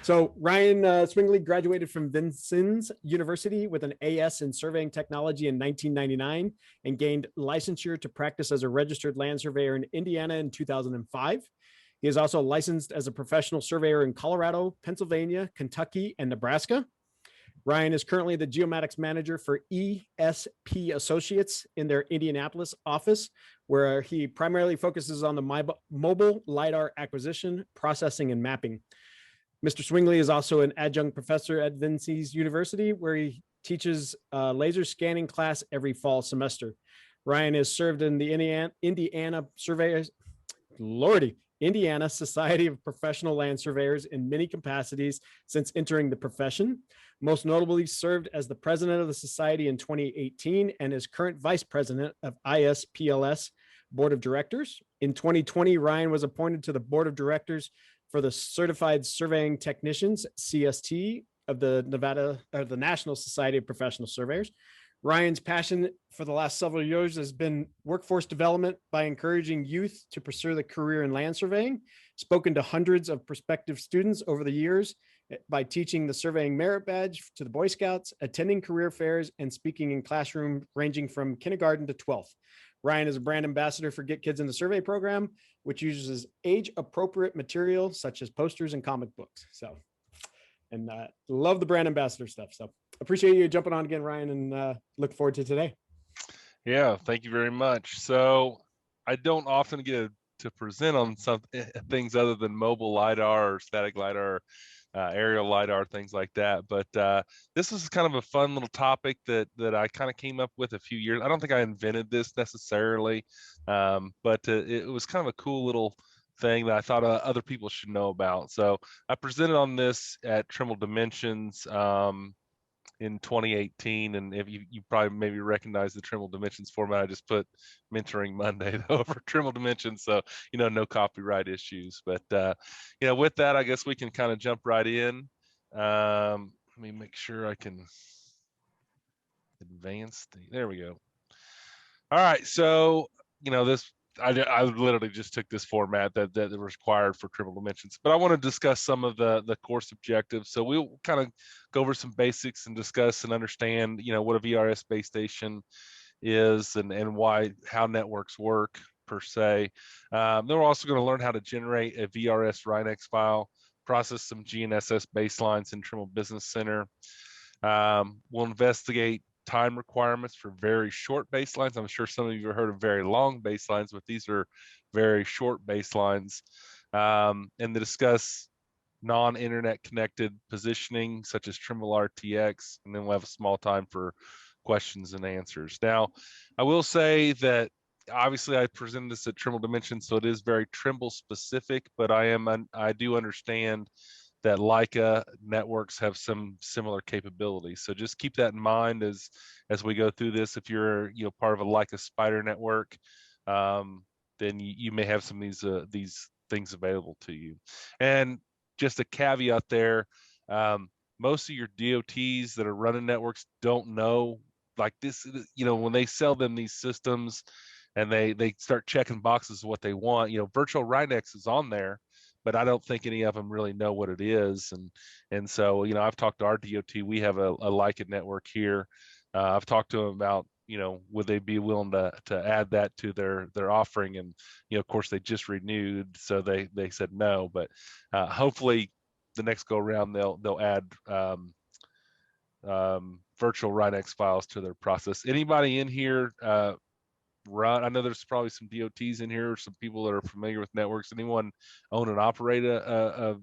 So Ryan Swingley graduated from Vincennes University with an AS in surveying technology in 1999 and gained licensure to practice as a registered land surveyor in Indiana in 2005. He is also licensed as a professional surveyor in Colorado, Pennsylvania, Kentucky, and Nebraska. Ryan is currently the geomatics manager for ESP Associates in their Indianapolis office, where he primarily focuses on the mobile LiDAR acquisition, processing, and mapping. Mr. Swingley is also an adjunct professor at Vincennes University, where he teaches a laser scanning class every fall semester. Ryan has served in the Indiana Surveyors, Lordy, Indiana Society of Professional Land Surveyors in many capacities since entering the profession. Most notably served as the president of the society in 2018 and is current vice president of ISPLS Board of Directors. In 2020, Ryan was appointed to the Board of Directors for the Certified Surveying Technicians, CST, of the National Society of Professional Surveyors. Ryan's passion for the last several years has been workforce development by encouraging youth to pursue the career in land surveying, spoken to hundreds of prospective students over the years by teaching the surveying merit badge to the Boy Scouts, attending career fairs, and speaking in classrooms ranging from kindergarten to 12th. Ryan is a brand ambassador for Get Kids in the Survey program, which uses age-appropriate material such as posters and comic books. So, and love the brand ambassador stuff. So appreciate you jumping on again, Ryan, and look forward to today. Yeah, thank you very much. So I don't often get to present on some things other than mobile LiDAR or static LiDAR, aerial LiDAR, things like that. But this is kind of a fun little topic that I kind of came up with a few years. I don't think I invented this necessarily, but it was kind of a cool little thing that I thought other people should know about. So I presented on this at Trimble Dimensions in 2018, and if you probably maybe recognize the Trimble Dimensions format, I just put Mentoring Monday over Trimble Dimensions, so no copyright issues. But with that, I guess we can kind of jump right in. Let me make sure I can advance there we go. All right, so this I literally just took this format that was required for Trimble Dimensions, but I want to discuss some of the course objectives. So we'll kind of go over some basics and discuss and understand, what a VRS base station is and how networks work per se. Then we're also going to learn how to generate a VRS RINEX file, process some GNSS baselines in Trimble Business Center. We'll investigate time requirements for very short baselines. I'm sure some of you have heard of very long baselines, but these are very short baselines. And to discuss non-internet connected positioning, such as Trimble RTX, and then we'll have a small time for questions and answers. Now, I will say that obviously I presented this at Trimble Dimensions, so it is very Trimble specific, but I do understand that Leica networks have some similar capabilities. So just keep that in mind as we go through this. If you're part of a Leica Spider network, then you may have some of these things available to you. And just a caveat there, most of your DOTs that are running networks don't know like this, when they sell them these systems and they start checking boxes of what they want, virtual RINEX is on there, but I don't think any of them really know what it is. And so, I've talked to our DOT, we have a Leica network here. I've talked to them about, would they be willing to add that to their offering? And, of course they just renewed, so they said no, but hopefully the next go around, they'll add virtual RINEX files to their process. Anybody in here I know there's probably some DOTs in here, or some people that are familiar with networks. Anyone own and operate a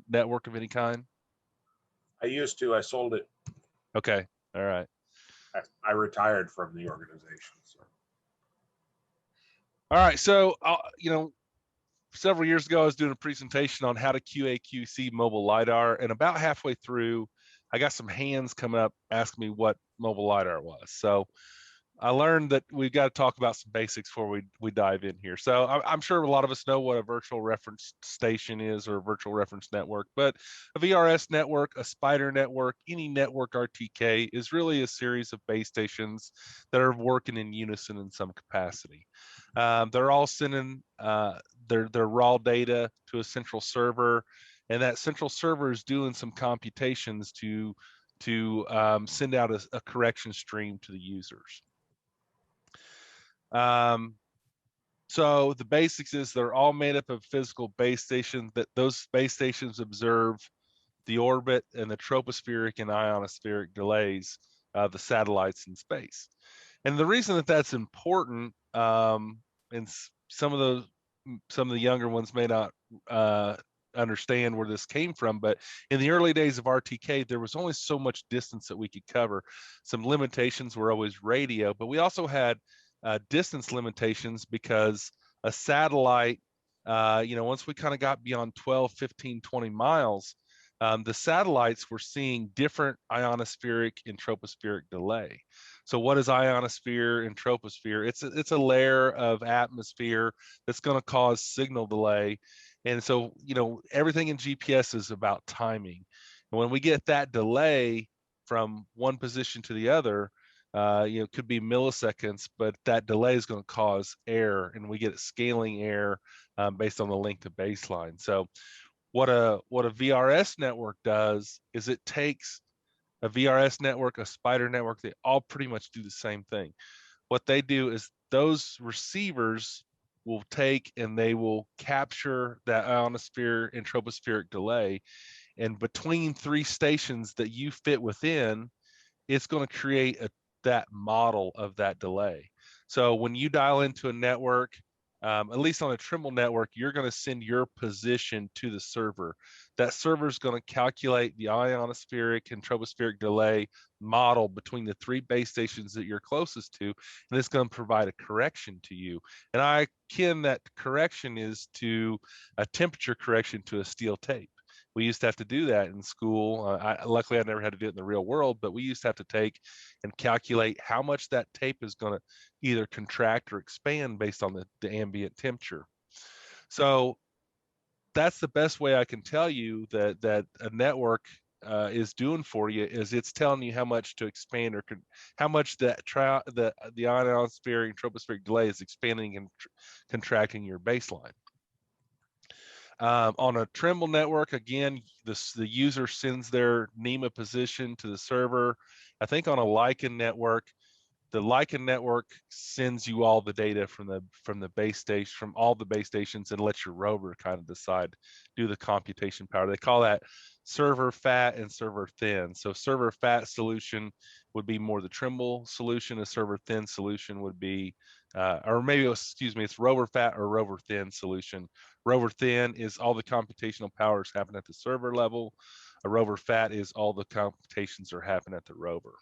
network of any kind? I used to. I sold it. Okay. All right. I retired from the organization. So. All right. So, several years ago, I was doing a presentation on how to QA/QC mobile LiDAR, and about halfway through, I got some hands coming up asking me what mobile LiDAR was. So I learned that we've got to talk about some basics before we dive in here. So I'm sure a lot of us know what a virtual reference station is, or a virtual reference network, but a VRS network, a spider network, any network RTK is really a series of base stations that are working in unison in some capacity. They're all sending their raw data to a central server, and that central server is doing some computations to send out a correction stream to the users. So the basics is they're all made up of physical base stations, that those base stations observe the orbit and the tropospheric and ionospheric delays of the satellites in space. And the reason that that's important, and some of the younger ones may not understand where this came from, but in the early days of RTK, there was only so much distance that we could cover. Some limitations were always radio, but we also had distance limitations because a satellite, once we kind of got beyond 12, 15, 20 miles, the satellites were seeing different ionospheric and tropospheric delay. So what is ionosphere and troposphere? It's a layer of atmosphere that's going to cause signal delay. And so, everything in GPS is about timing. And when we get that delay from one position to the other, it could be milliseconds, but that delay is going to cause error, and we get scaling error based on the length of baseline. So what a VRS network does is it takes a VRS network, a spider network, they all pretty much do the same thing. What they do is those receivers will take and they will capture that ionosphere and tropospheric delay, and between three stations that you fit within, it's going to create that model of that delay. So when you dial into a network, at least on a Trimble network, you're going to send your position to the server. That server is going to calculate the ionospheric and tropospheric delay model between the three base stations that you're closest to, and it's going to provide a correction to you. And I akin that correction is to a temperature correction to a steel tape. We used to have to do that in school. Luckily, I never had to do it in the real world, but we used to have to take and calculate how much that tape is going to either contract or expand based on the ambient temperature. So that's the best way I can tell you that a network is doing for you, is it's telling you how much to expand or how much the ionospheric and tropospheric delay is expanding and contracting your baseline. On a Trimble network, again, the user sends their NEMA position to the server. I think on a Lycan network, the Lycan network sends you all the data from the base station, from all the base stations, and lets your rover kind of do the computation power. They call that server fat and server thin. So server fat solution would be more the Trimble solution. A server thin solution would be, it's rover fat or rover thin solution. Rover thin is all the computational powers happen at the server level. A rover fat is all the computations are happening at the rover.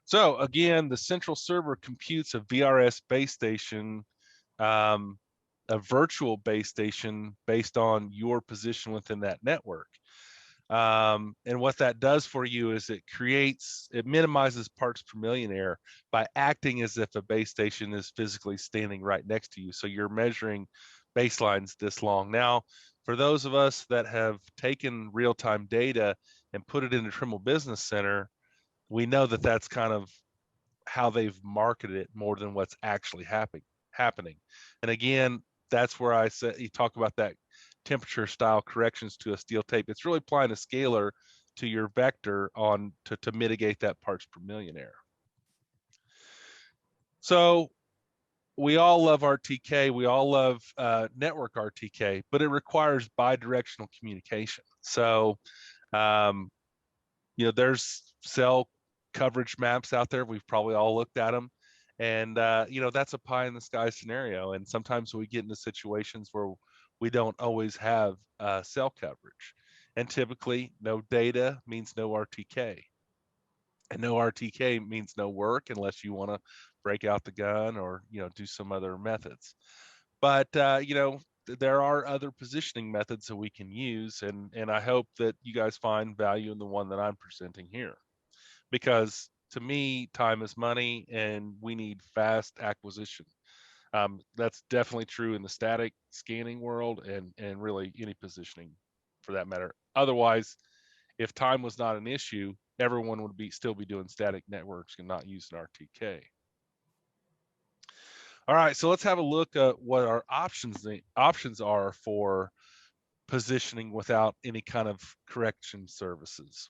So again, the central server computes a VRS base station, a virtual base station based on your position within that network. And what that does for you is it minimizes parts per million error by acting as if a base station is physically standing right next to you. So you're measuring baselines this long. Now, for those of us that have taken real-time data and put it into Trimble Business Center, we know that that's kind of how they've marketed it more than what's actually happening. And again, that's where I said, you talk about that temperature style corrections to a steel tape. It's really applying a scalar to your vector to mitigate that parts per million error. So we all love RTK. We all love network RTK, but it requires bidirectional communication. So, there's cell coverage maps out there. We've probably all looked at them. And, that's a pie in the sky scenario. And sometimes we get into situations where we don't always have cell coverage. And typically, no data means no RTK. And no RTK means no work unless you want to break out the gun or, do some other methods. But, there are other positioning methods that we can use. And I hope that you guys find value in the one that I'm presenting here. Because to me, time is money and we need fast acquisition. That's definitely true in the static scanning world and really any positioning for that matter. Otherwise, if time was not an issue, everyone would still be doing static networks and not using RTK. All right, so let's have a look at what our options are for positioning without any kind of correction services,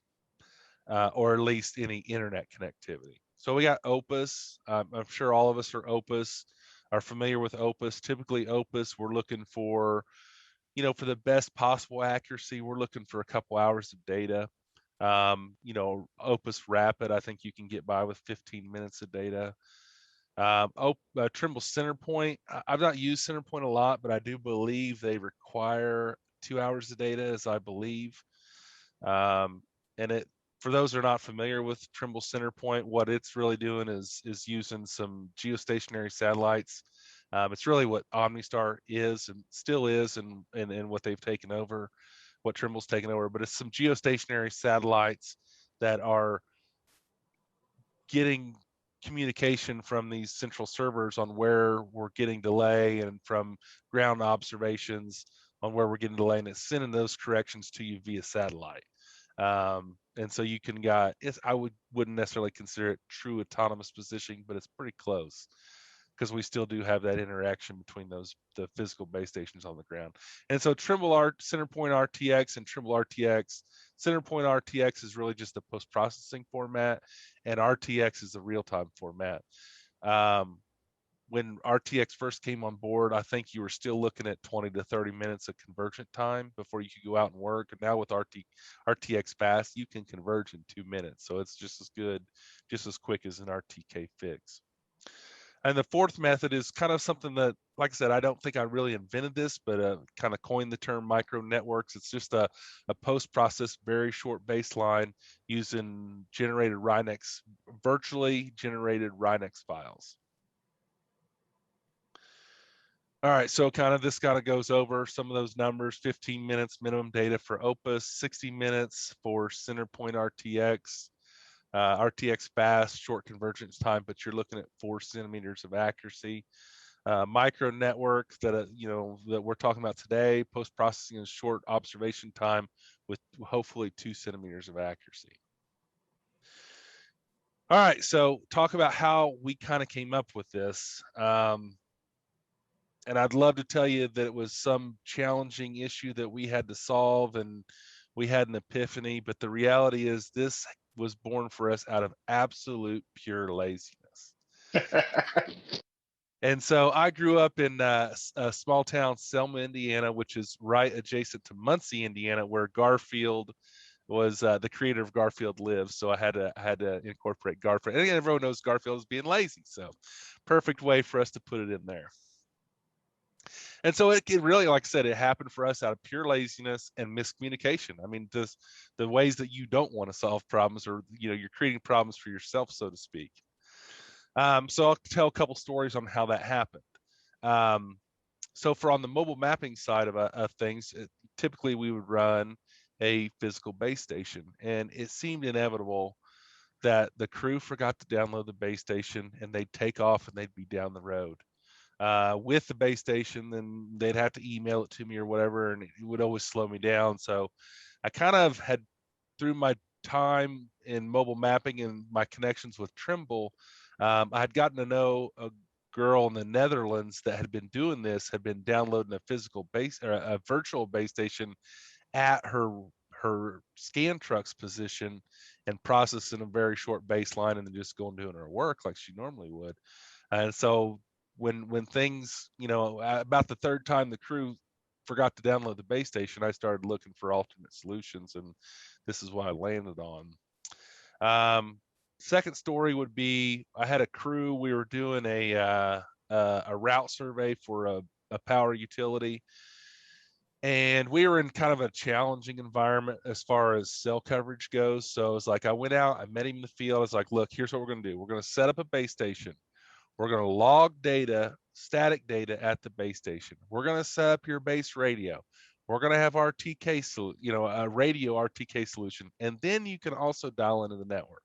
or at least any internet connectivity. So we got Opus. I'm sure all of us are familiar with Opus. Typically Opus, we're looking for, for the best possible accuracy, we're looking for a couple hours of data. Opus Rapid, I think you can get by with 15 minutes of data. Trimble Centerpoint, I've not used Centerpoint a lot, but I do believe they require 2 hours of data, as I believe. And for those who are not familiar with Trimble Centerpoint, what it's really doing is using some geostationary satellites. It's really what OmniStar is and still is, and what they've taken over, what Trimble's taken over. But it's some geostationary satellites that are getting communication from these central servers on where we're getting delay, and from ground observations on where we're getting delay, and it's sending those corrections to you via satellite. And so you can wouldn't necessarily consider it true autonomous positioning, but it's pretty close, because we still do have that interaction between the physical base stations on the ground. And so Centerpoint RTX and Trimble RTX. Centerpoint RTX is really just a post-processing format, and RTX is a real-time format. When RTX first came on board, I think you were still looking at 20 to 30 minutes of convergent time before you could go out and work. And now with RTX Fast, you can converge in 2 minutes. So it's just as good, just as quick as an RTK fix. And the fourth method is kind of something that, like I said, I don't think I really invented this, but kind of coined the term micro networks. It's just a post-processed, very short baseline using virtually generated RINEX files. All right, so this kind of goes over some of those numbers. 15 minutes minimum data for Opus, 60 minutes for Centerpoint RTX. RTX Fast, short convergence time, but you're looking at 4 centimeters of accuracy. Micro network that we're talking about today, post-processing and short observation time with hopefully 2 centimeters of accuracy. All right, so talk about how we kind of came up with this. And I'd love to tell you that it was some challenging issue that we had to solve and we had an epiphany, but the reality is this was born for us out of absolute pure laziness. And so I grew up in a small town, Selma, Indiana, which is right adjacent to Muncie, Indiana, where Garfield was the creator of Garfield lives. So I had to incorporate Garfield. And everyone knows Garfield is being lazy, so perfect way for us to put it in there. And so it really, like I said, it happened for us out of pure laziness and miscommunication. I mean, the ways that you don't want to solve problems, or you're creating problems for yourself, so to speak. So I'll tell a couple stories on how that happened. So on the mobile mapping side of things, typically we would run a physical base station, and it seemed inevitable that the crew forgot to download the base station, and they'd take off and they'd be down the road with the base station. Then they'd have to email it to me or whatever, and it would always slow me down. So I kind of had, through my time in mobile mapping and my connections with Trimble, I had gotten to know a girl in the Netherlands that had been doing this, had been downloading a physical base or a virtual base station at her scan truck's position and processing a very short baseline, and then just going doing her work like she normally would. And so when things, about the third time the crew forgot to download the base station, I started looking for alternate solutions, and this is what I landed on. Second story would be, I had a crew, we were doing a route survey for a power utility, and we were in kind of a challenging environment as far as cell coverage goes. So it's like, I went out, I met him in the field. I was like, look, here's what we're going to do. We're going to set up a base station. We're going to log data, static data at the base station. We're going to set up your base radio. We're going to have RTK, a radio RTK solution. And then you can also dial into the network.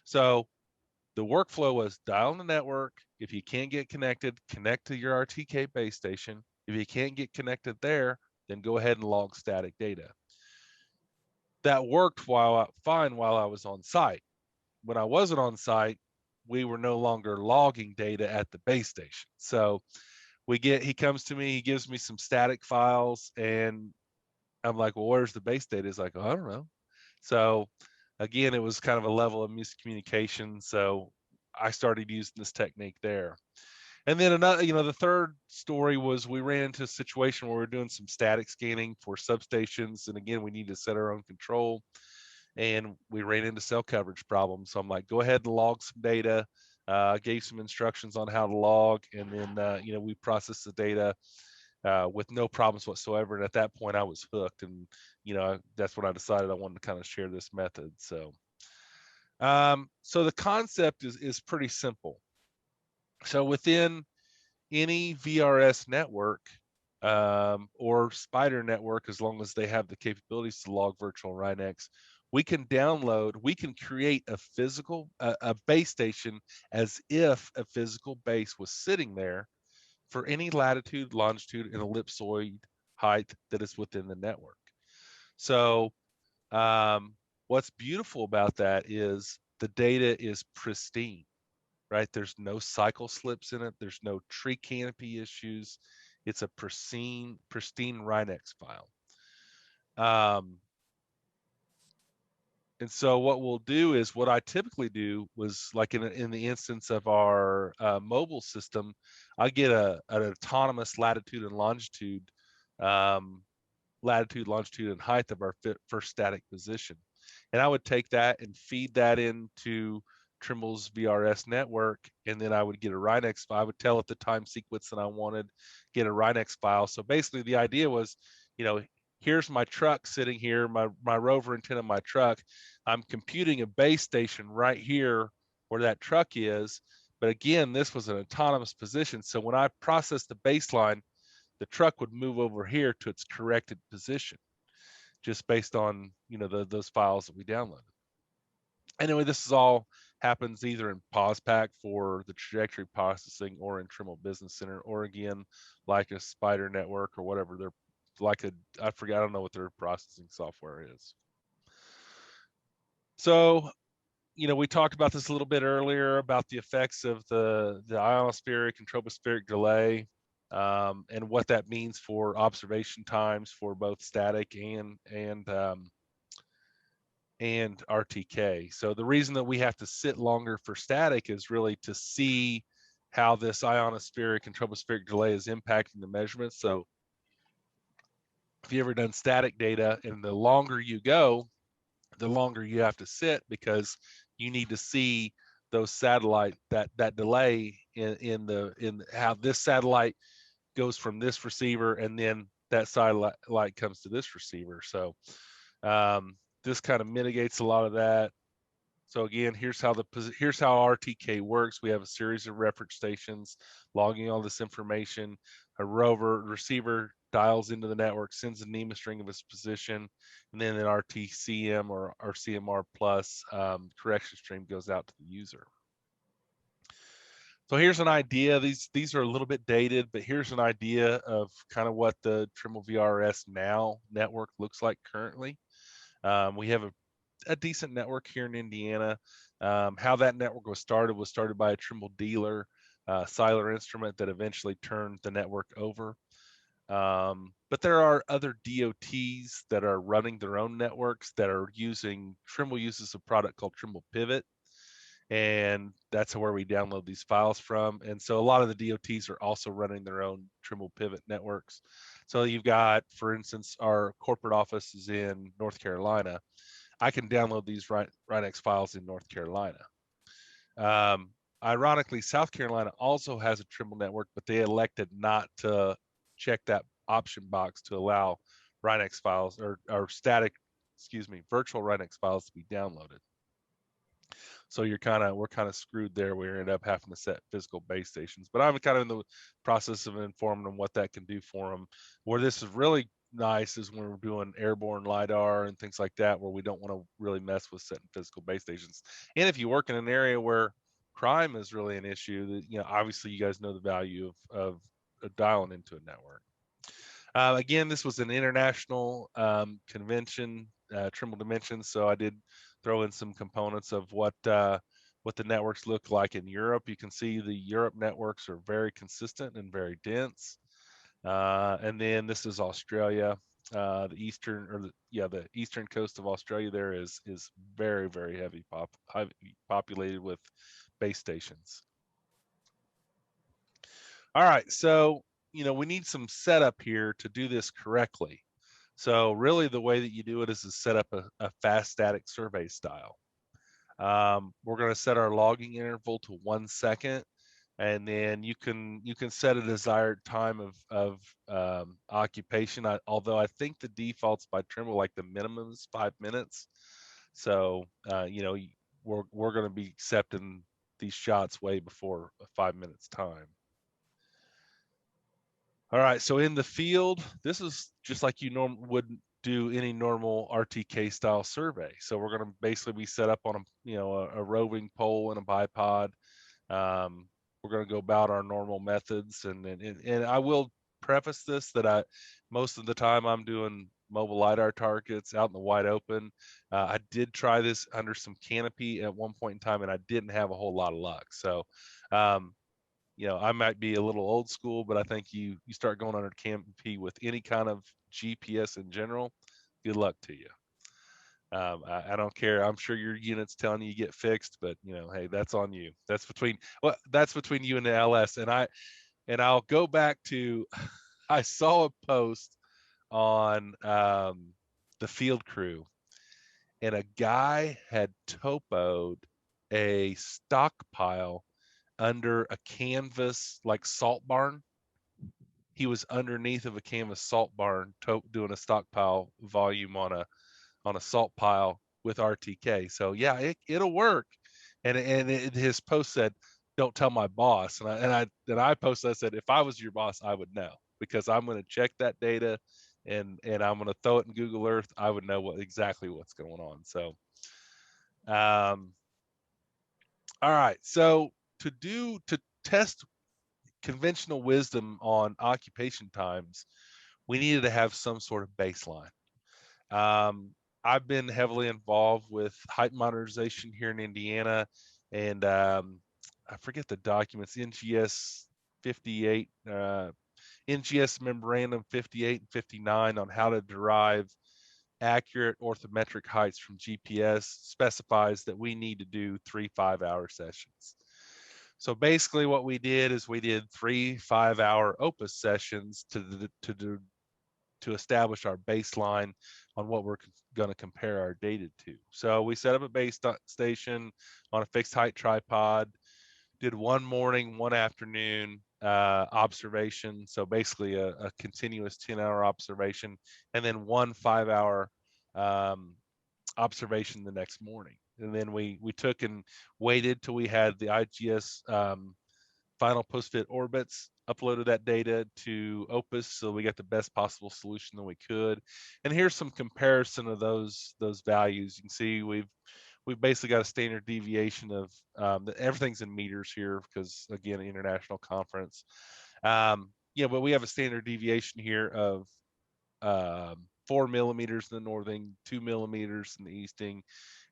So the workflow was dial in the network. If you can't get connected, connect to your RTK base station. If you can't get connected there, then go ahead and log static data. That worked fine while I was on site. When I wasn't on site, we were no longer logging data at the base station. So he comes to me, he gives me some static files, and I'm like, well, where's the base data? He's like, oh, I don't know. So again, it was kind of a level of miscommunication. So I started using this technique there. And then another, the third story was we ran into a situation where we were doing some static scanning for substations. And again, we need to set our own control. And we ran into cell coverage problems. So I'm like, go ahead and log some data. Gave some instructions on how to log. And then, we processed the data with no problems whatsoever. And at that point, I was hooked. And, that's when I decided I wanted to kind of share this method. So the concept is pretty simple. So within any VRS network or Spider network, as long as they have the capabilities to log virtual RINEX, we can create a physical, a base station as if a physical base was sitting there for any latitude, longitude, and ellipsoid height that is within the network. So what's beautiful about that is the data is pristine, right? There's no cycle slips in it. There's no tree canopy issues. It's a pristine RINEX file. And so what we'll do is, what I typically do was, like in the instance of our mobile system, I get an autonomous latitude and longitude, longitude, and height of our first static position. And I would take that and feed that into Trimble's VRS network, and then I would get a RINEX file. I would tell it the time sequence that I wanted, get a RINEX file. So basically the idea was, here's my truck sitting here, my rover antenna, my truck. I'm computing a base station right here where that truck is. But again, this was an autonomous position. So when I processed the baseline, the truck would move over here to its corrected position, just based on, those files that we downloaded. Anyway, this is all happens either in POSPAC for the trajectory processing, or in Trimble Business Center, or again, like a Spider network or whatever. They're like I don't know what their processing software is. So, we talked about this a little bit earlier about the effects of the ionospheric and tropospheric delay, and what that means for observation times for both static and RTK. So the reason that we have to sit longer for static is really to see how this ionospheric and tropospheric delay is impacting the measurements. So if you've ever done static data, and the longer you go, the longer you have to sit, because you need to see those satellite, that delay in how this satellite goes from this receiver, and then that satellite comes to this receiver. So this kind of mitigates a lot of that. So again, here's how RTK works. We have a series of reference stations logging all this information. A receiver dials into the network, sends a NEMA string of its position, and then an RTCM or RCMR plus correction stream goes out to the user. So here's an idea. These are a little bit dated, but here's an idea of kind of what the Trimble VRS Now network looks like currently. We have a decent network here in Indiana. How that network was started by a Trimble dealer, Seiler Instrument, that eventually turned the network over. But there are other DOTs that are running their own networks that are Trimble uses a product called Trimble Pivot, and that's where we download these files from. And so a lot of the DOTs are also running their own Trimble Pivot networks. So you've got, for instance, our corporate office is in North Carolina. I can download these RINEX files in North Carolina. Ironically, South Carolina also has a Trimble network, but they elected not to check that option box to allow RINEX files or virtual RINEX files to be downloaded. So we're kind of screwed there. We end up having to set physical base stations. But I'm kind of in the process of informing them what that can do for them. Where this is really nice is when we're doing airborne LiDAR and things like that, where we don't want to really mess with setting physical base stations. And if you work in an area where crime is really an issue, that obviously you guys know the value of dialing into a network. Again, this was an international convention, Trimble Dimensions, so I did throw in some components of what the networks look like in Europe. You can see the Europe networks are very consistent and very dense. And then this is Australia. the eastern or the eastern coast of Australia there is very, very heavy populated with base stations. All right, so we need some setup here to do this correctly. So really the way that you do it is to set up a fast static survey style. We're going to set our logging interval to 1 second, and then you can set a desired time of occupation. Although I think the defaults by Trimble, like the minimum is 5 minutes. So we're going to be accepting these shots way before 5 minutes time. All right, so in the field, this is just like you would do any normal RTK style survey. So we're going to basically be set up on a roving pole and a bipod. We're going to go about our normal methods, and I will preface this that most of the time I'm doing mobile LiDAR targets out in the wide open. I did try this under some canopy at one point in time, and I didn't have a whole lot of luck. So I might be a little old school, but I think you start going under canopy with any kind of GPS in general, good luck to you. I don't care. I'm sure your unit's telling you get fixed, but hey, that's on you. That's between you and the LS. And I'll go back to, I saw a post on the field crew, and a guy had topoed a stockpile under a canvas like salt barn. He was underneath of a canvas salt barn doing a stockpile volume on a salt pile with RTK. So yeah, it'll work. And his post said, "Don't tell my boss." And I posted, I said, if I was your boss, I would know, because I'm going to check that data and I'm going to throw it in Google Earth. I would know exactly what's going on. So all right, so to test conventional wisdom on occupation times, we needed to have some sort of baseline. I've been heavily involved with height modernization here in Indiana, and I forget the documents, NGS 58, NGS memorandum 58 and 59 on how to derive accurate orthometric heights from GPS specifies that we need to do 3 5-hour sessions. So basically what we did is we did 3 5-hour Opus sessions to establish our baseline on what we're going to compare our data to. So we set up a base station on a fixed height tripod, did 1 morning, 1 afternoon observation. So basically a continuous 10-hour observation, and then 1 5-hour observation the next morning. And then we took and waited till we had the IGS final post-fit orbits, uploaded that data to Opus, so we got the best possible solution that we could. And here's some comparison of those values. You can see we've basically got a standard deviation of everything's in meters here because, again, international conference. But we have a standard deviation here of 4 millimeters in the northing, 2 millimeters in the easting,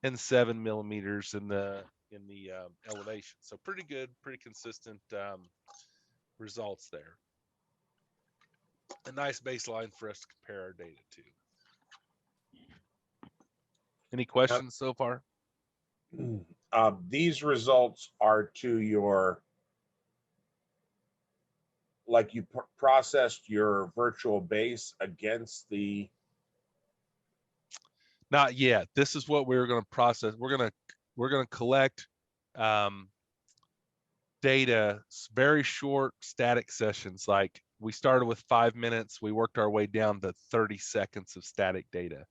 and 7 millimeters in the elevation. So pretty good, pretty consistent results there. A nice baseline for us to compare our data to. Any questions so far? These results are to your, like you processed your virtual base against the. Not yet. This is what we're going to process. We're going to collect data, very short static sessions. Like we started with 5 minutes, we worked our way down to 30 seconds of static data.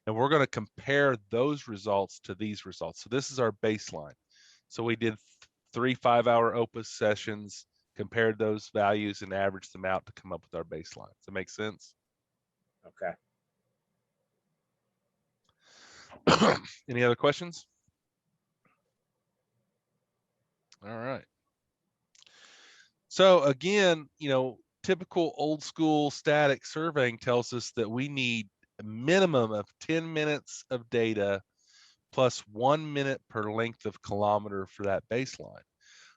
And we're going to compare those results to these results. So this is our baseline. So we did 3 5-hour Opus sessions, compared those values and averaged them out to come up with our baseline. Does that make sense? Okay. Any other questions? All right. So again, typical old school static surveying tells us that we need a minimum of 10 minutes of data plus 1 minute per length of kilometer for that baseline.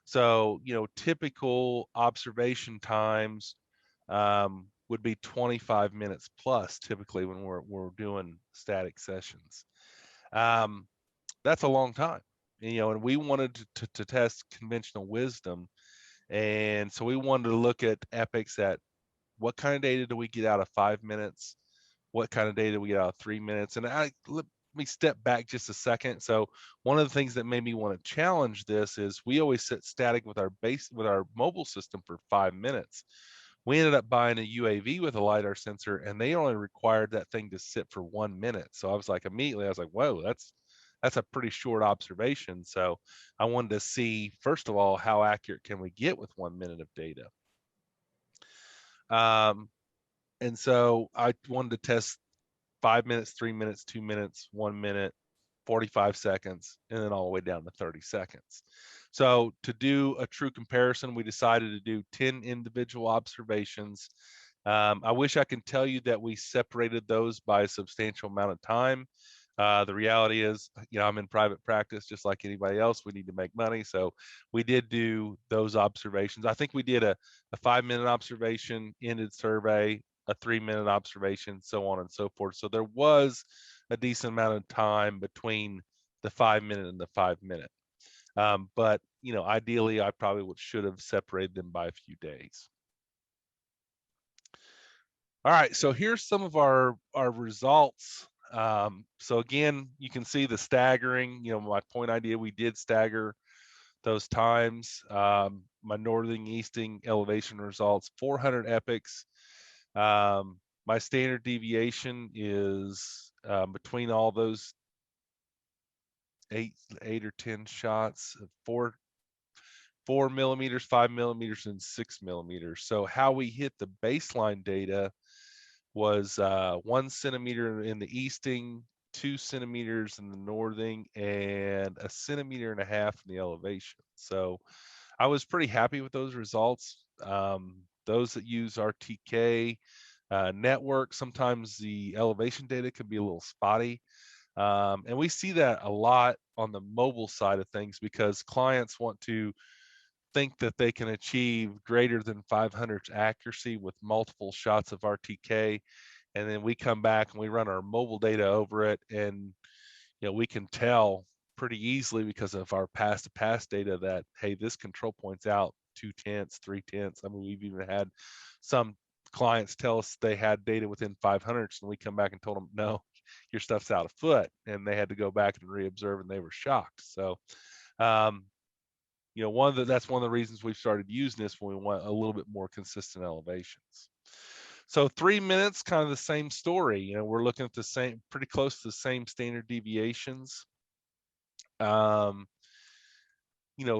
So, typical observation times, would be 25 minutes plus typically when we're doing static sessions. That's a long time, and we wanted to test conventional wisdom. And so we wanted to look at epochs at what kind of data do we get out of 5 minutes? What kind of data do we get out of 3 minutes? And let me step back just a second. So one of the things that made me want to challenge this is we always sit static with our mobile system for 5 minutes. We ended up buying a UAV with a LiDAR sensor, and they only required that thing to sit for 1 minute. So I was like, whoa, that's a pretty short observation. So I wanted to see, first of all, how accurate can we get with 1 minute of data? And so I wanted to test 5 minutes, 3 minutes, 2 minutes, 1 minute, 45 seconds, and then all the way down to 30 seconds. So to do a true comparison, we decided to do 10 individual observations. I wish I could tell you that we separated those by a substantial amount of time. The reality is, I'm in private practice just like anybody else. We need to make money. So we did do those observations. I think we did a 5-minute observation, ended survey, a 3-minute observation, so on and so forth. So there was a decent amount of time between the 5-minute and the 5-minute. But, ideally, I probably should have separated them by a few days. All right, so here's some of our results. So again, you can see the staggering, my point idea, we did stagger those times. My northern easting elevation results, 400 epochs. My standard deviation is between all those eight or 10 shots, 4 millimeters, 5 millimeters, and 6 millimeters. So how we hit the baseline data was 1 centimeter in the easting, 2 centimeters in the northing, and 1.5 centimeters in the elevation. So I was pretty happy with those results. Those that use RTK network, sometimes the elevation data can be a little spotty. And we see that a lot on the mobile side of things because clients want to think that they can achieve greater than 500 accuracy with multiple shots of RTK. And then we come back and we run our mobile data over it. And, we can tell pretty easily because of our past to past data that, hey, this control point's out 2/10, 3/10. I mean, we've even had some clients tell us they had data within 500s and we come back and told them, no, your stuff's out of foot. And they had to go back and reobserve and they were shocked. So, that's one of the reasons we've started using this when we want a little bit more consistent elevations. So 3 minutes, kind of the same story. We're looking at the same, pretty close to the same standard deviations.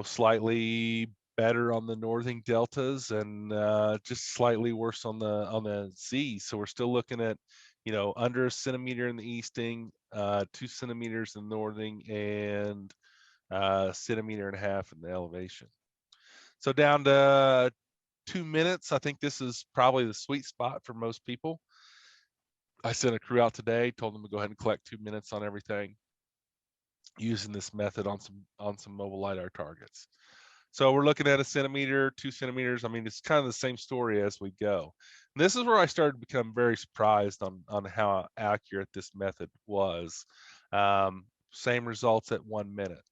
Slightly better on the northern deltas and just slightly worse on the Z. So we're still looking at, under 1 centimeter in the easting, 2 centimeters in the northing, and 1.5 centimeters in the elevation. So down to 2 minutes. I think this is probably the sweet spot for most people. I sent a crew out today, told them to go ahead and collect 2 minutes on everything using this method on some mobile LiDAR targets. So we're looking at 1 centimeter, 2 centimeters. I mean, it's kind of the same story as we go. And this is where I started to become very surprised on how accurate this method was. Same results at 1 minute.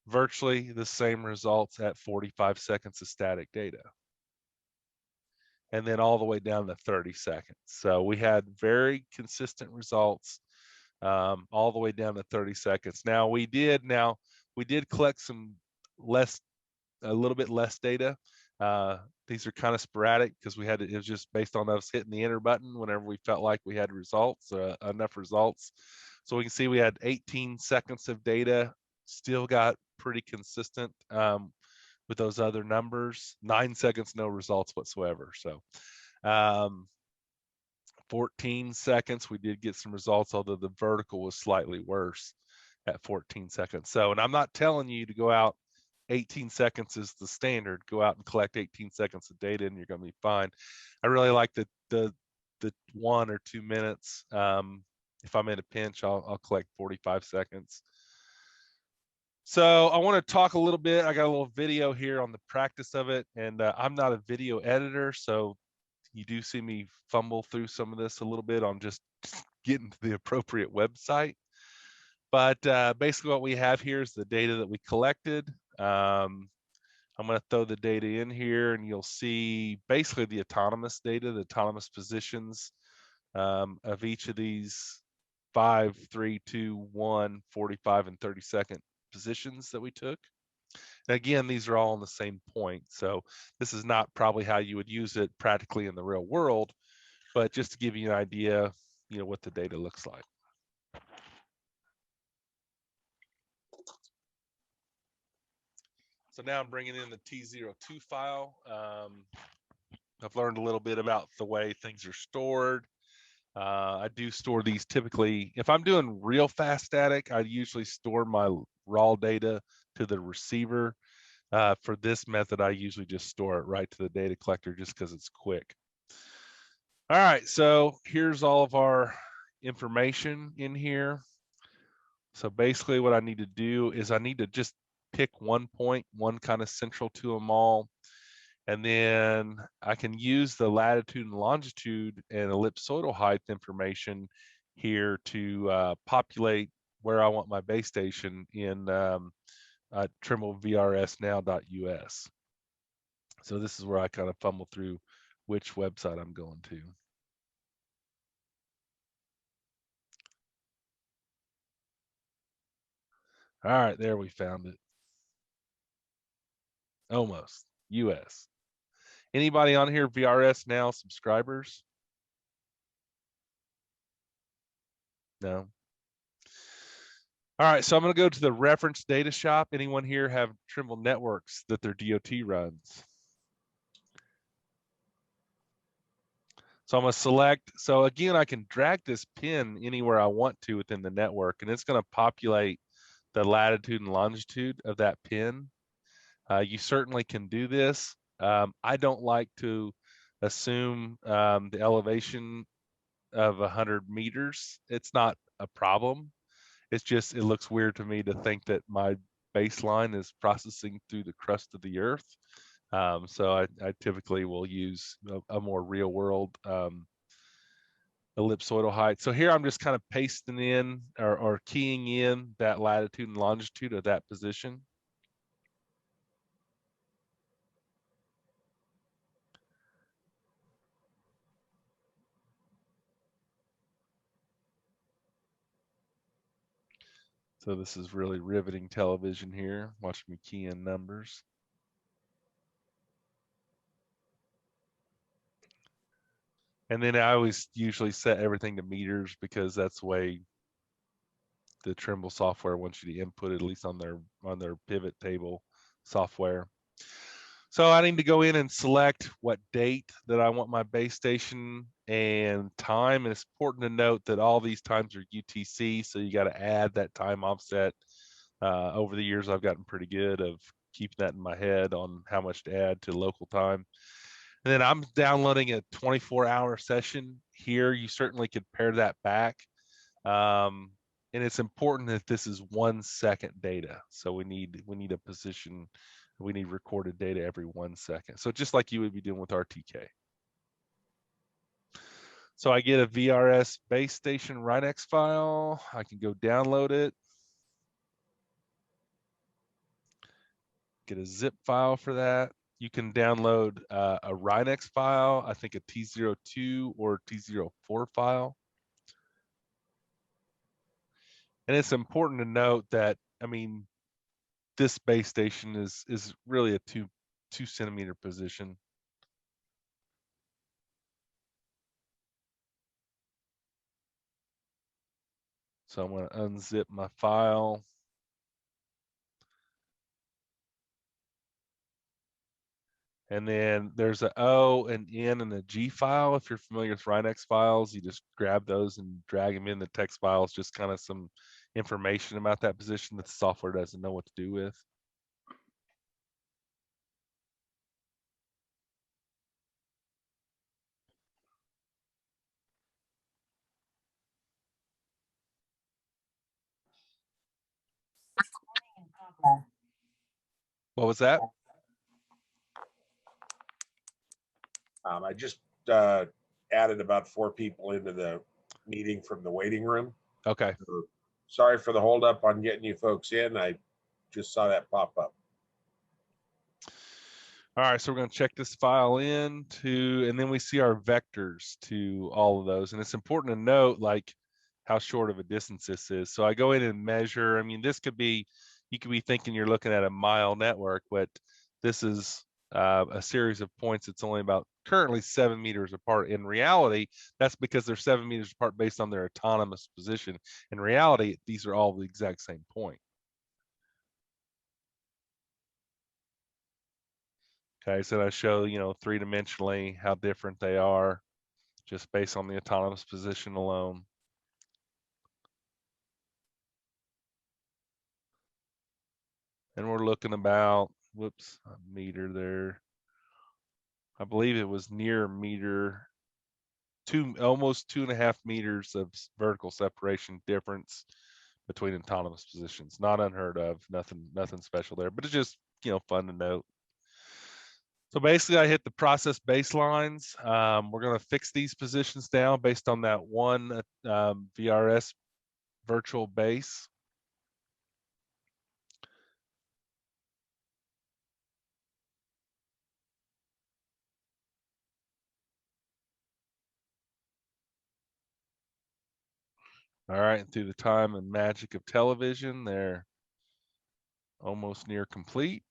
Virtually the same results at 45 seconds of static data. And then all the way down to 30 seconds. So we had very consistent results all the way down to 30 seconds. Now we did collect a little bit less data. These are kind of sporadic because it was just based on us hitting the enter button whenever we felt like we had results, enough results. So we can see we had 18 seconds of data, still got pretty consistent with those other numbers. 9 seconds, no results whatsoever. So 14 seconds, we did get some results, although the vertical was slightly worse at 14 seconds. So, and I'm not telling you to go out 18 seconds is the standard. Go out and collect 18 seconds of data and you're going to be fine. I really like the 1 or 2 minutes. If I'm in a pinch, I'll collect 45 seconds. So I want to talk a little bit. I got a little video here on the practice of it, and I'm not a video editor, so you do see me fumble through some of this a little bit on just getting to the appropriate website. But basically what we have here is the data that we collected. I'm going to throw the data in here, and you'll see basically the autonomous data, the autonomous positions of each of these 5, 3, 2, 1, 45, and 30-second positions that we took. And again, these are all on the same point. So this is not probably how you would use it practically in the real world, but just to give you an idea, what the data looks like. So now I'm bringing in the T02 file. I've learned a little bit about the way things are stored. I do store these typically, if I'm doing real fast static, I usually store my raw data to the receiver. For this method, I usually just store it right to the data collector just because it's quick. All right, so here's all of our information in here. So basically what I need to do is I need to just pick one point, one kind of central to them all. And then I can use the latitude and longitude and ellipsoidal height information here to populate where I want my base station in Trimble VRSnow.us. So this is where I kind of fumble through which website I'm going to. All right, there we found it. Almost. US. Anybody on here VRS Now subscribers? No. All right, so I'm going to go to the reference data shop. Anyone here have Trimble networks that their DOT runs? So I'm going to select. So again, I can drag this pin anywhere I want to within the network, and it's going to populate the latitude and longitude of that pin. You certainly can do this. I don't like to assume the elevation of 100 meters. It's not a problem. It's just, it looks weird to me to think that my baseline is processing through the crust of the earth. So I typically will use a more real world ellipsoidal height. So here I'm just kind of pasting in or keying in that latitude and longitude of that position. So this is really riveting television here. Watch me key in numbers. And then I always usually set everything to meters because that's the way the Trimble software wants you to input it, at least on their pivot table software. So I need to go in and select what date that I want my base station and time. And it's important to note that all these times are UTC, so you got to add that time offset. Over the years, I've gotten pretty good of keeping that in my head on how much to add to local time. And then I'm downloading a 24-hour session here. You certainly could pair that back. And it's important that this is 1 second data. So we need a position, we need recorded data every 1 second. So just like you would be doing with RTK. So I get a VRS base station RTX file. I can go download it. Get a zip file for that. You can download a RTX file, I think a T02 or T04 file. And it's important to note that, I mean, this base station is really a two centimeter position. So I'm going to unzip my file. And then there's a O, an N, and a G file. If you're familiar with RTX files, you just grab those and drag them in. The text file is just kind of some information about that position that the software doesn't know what to do with. What was that? I just added about 4 people into the meeting from the waiting room. Okay. So sorry for the holdup on getting you folks in. I just saw that pop up. All right, so we're going to check this file in to, and then we see our vectors to all of those. And it's important to note like how short of a distance this is. So I go in and measure. I mean, this could be, you could be thinking you're looking at a mile network, but this is a series of points. It's only about currently 7 meters apart. In reality, that's because they're 7 meters apart based on their autonomous position. In reality, these are all the exact same point. Okay, so I show, you know, 3-dimensionally how different they are just based on the autonomous position alone. And we're looking about, whoops, a meter there. I believe it was near a meter, almost 2.5 meters of vertical separation difference between autonomous positions. Not unheard of, nothing special there, but it's just, you know, fun to note. So basically I hit the process baselines. We're going to fix these positions down based on that one VRS virtual base. All right, and through the time and magic of television, they're almost near complete.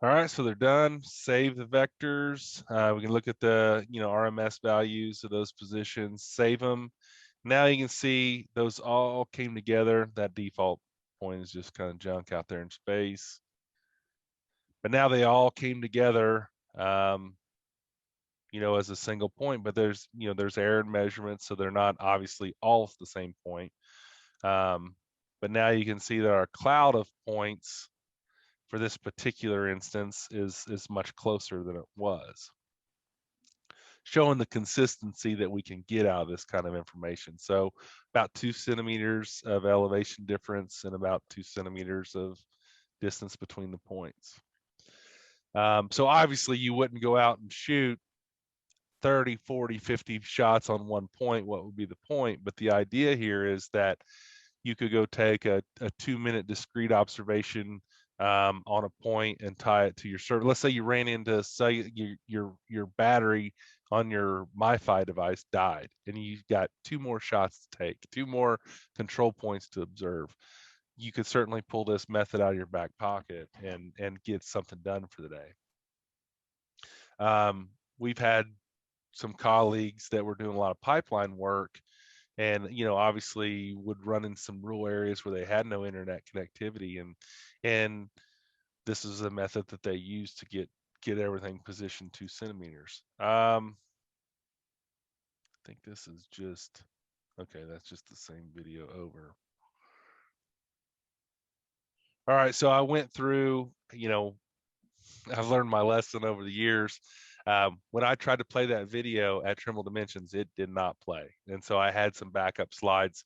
All right, so they're done. Save the vectors. We can look at the, you know, RMS values of those positions, save them. Now you can see those all came together. That default point is just kind of junk out there in space. But now they all came together, you know, as a single point, but there's, you know, there's error in measurements, so they're not obviously all the same point. But now you can see that our cloud of points for this particular instance is much closer than it was, showing the consistency that we can get out of this kind of information. So about 2 centimeters of elevation difference and about 2 centimeters of distance between the points. So obviously you wouldn't go out and shoot 30, 40, 50 shots on one point. What would be the point? But the idea here is that you could go take a 2-minute discrete observation on a point and tie it to your server. Let's say you ran into, say, your battery on your MiFi device died, and you got 2 more shots to take, 2 more control points to observe. You could certainly pull this method out of your back pocket and get something done for the day. We've had some colleagues that were doing a lot of pipeline work, and you know, obviously would run in some rural areas where they had no internet connectivity, and this is a method that they use to get everything positioned 2 centimeters. I think this is just okay. That's just the same video over. All right, so I went through, you know, I've learned my lesson over the years. When I tried to play that video at Trimble Dimensions, it did not play. And so I had some backup slides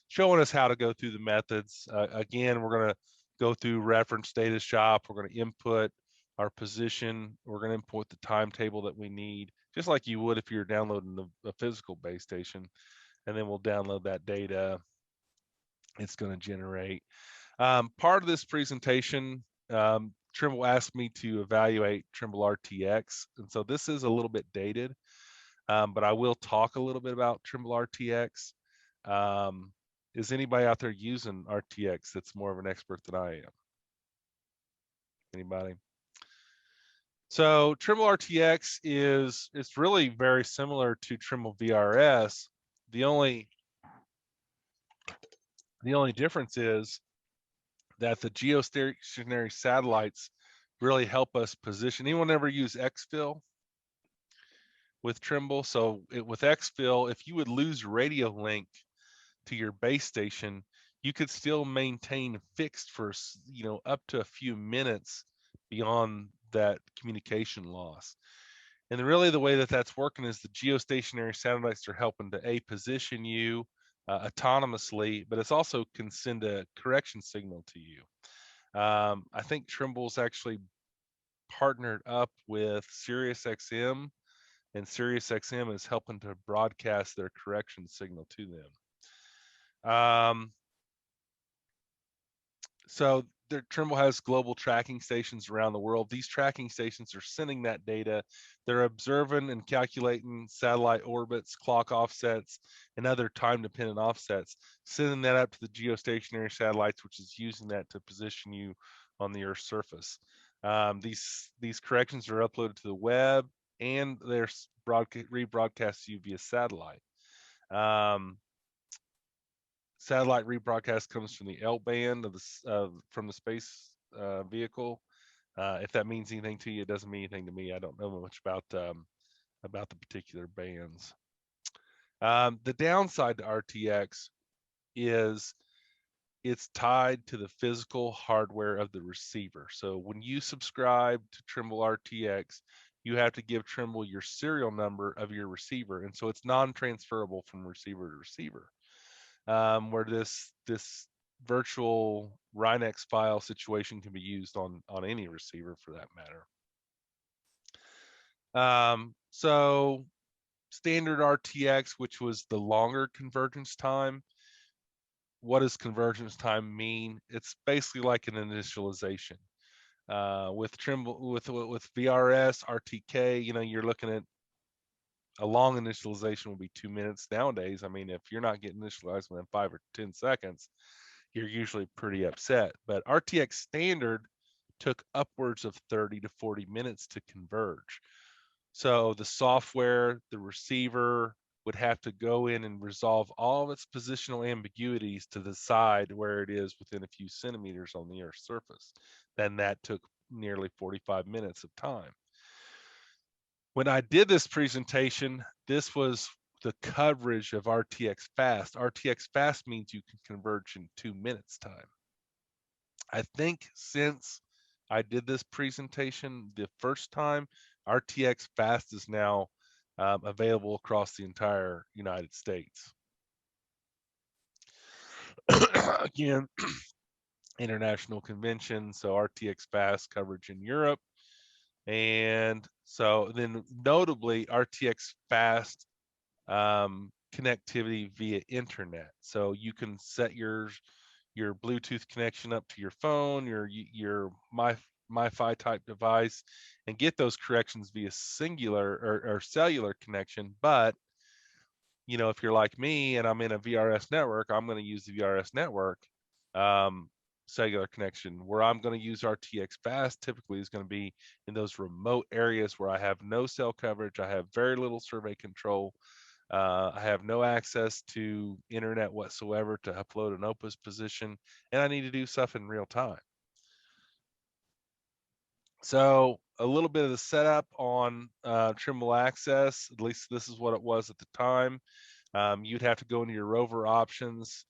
showing us how to go through the methods. Again, we're going to go through reference data shop. We're going to input our position. We're going to import the timetable that we need, just like you would if you're downloading a physical base station. And then we'll download that data. It's going to generate. Part of this presentation, Trimble asked me to evaluate Trimble RTX, and so this is a little bit dated, but I will talk a little bit about Trimble RTX. Is anybody out there using RTX that's more of an expert than I am? Anybody? So Trimble RTX it's really very similar to Trimble VRS. The only difference is that the geostationary satellites really help us position. Anyone ever use exfil with Trimble? So with exfil, if you would lose radio link to your base station, you could still maintain fixed for, you know, up to a few minutes beyond that communication loss. And really the way that that's working is the geostationary satellites are helping to position you autonomously, but it's also can send a correction signal to you. I think Trimble's actually partnered up with SiriusXM, and SiriusXM is helping to broadcast their correction signal to them. So Trimble has global tracking stations around the world. These tracking stations are sending that data. They're observing and calculating satellite orbits, clock offsets, and other time-dependent offsets, sending that up to the geostationary satellites, which is using that to position you on the Earth's surface. These corrections are uploaded to the web, and they're rebroadcast to you via satellite. Satellite rebroadcast comes from the L band of from the space vehicle. If that means anything to you, it doesn't mean anything to me. I don't know much about the particular bands. The downside to RTX is it's tied to the physical hardware of the receiver. So when you subscribe to Trimble RTX, you have to give Trimble your serial number of your receiver, and so it's non-transferable from receiver to receiver. Where this virtual Rhinex file situation can be used on any receiver for that matter. So standard RTX, which was the longer convergence time. What does convergence time mean? It's basically like an initialization. With Trimble, with VRS, RTK, you're looking at a long initialization will be 2 minutes nowadays. I mean, if you're not getting initialized within 5 or 10 seconds, you're usually pretty upset. But RTX Standard took upwards of 30 to 40 minutes to converge. So the software, the receiver would have to go in and resolve all of its positional ambiguities to decide where it is within a few centimeters on the Earth's surface. Then that took nearly 45 minutes of time. When I did this presentation, this was the coverage of RTX Fast. RTX Fast means you can converge in 2 minutes time. I think since I did this presentation the first time, RTX Fast is now available across the entire United States. Again, international convention, so RTX Fast coverage in Europe. And so then notably RTX Fast connectivity via internet. So you can set your Bluetooth connection up to your phone, your MiFi type device, and get those corrections via singular or cellular connection. But if you're like me and I'm in a VRS network, I'm going to use the VRS network cellular connection. Where I'm going to use RTX Fast typically is going to be in those remote areas where I have no cell coverage, I have very little survey control, I have no access to internet whatsoever to upload an Opus position, and I need to do stuff in real time. So a little bit of the setup on Trimble Access, at least this is what it was at the time. You'd have to go into your rover options,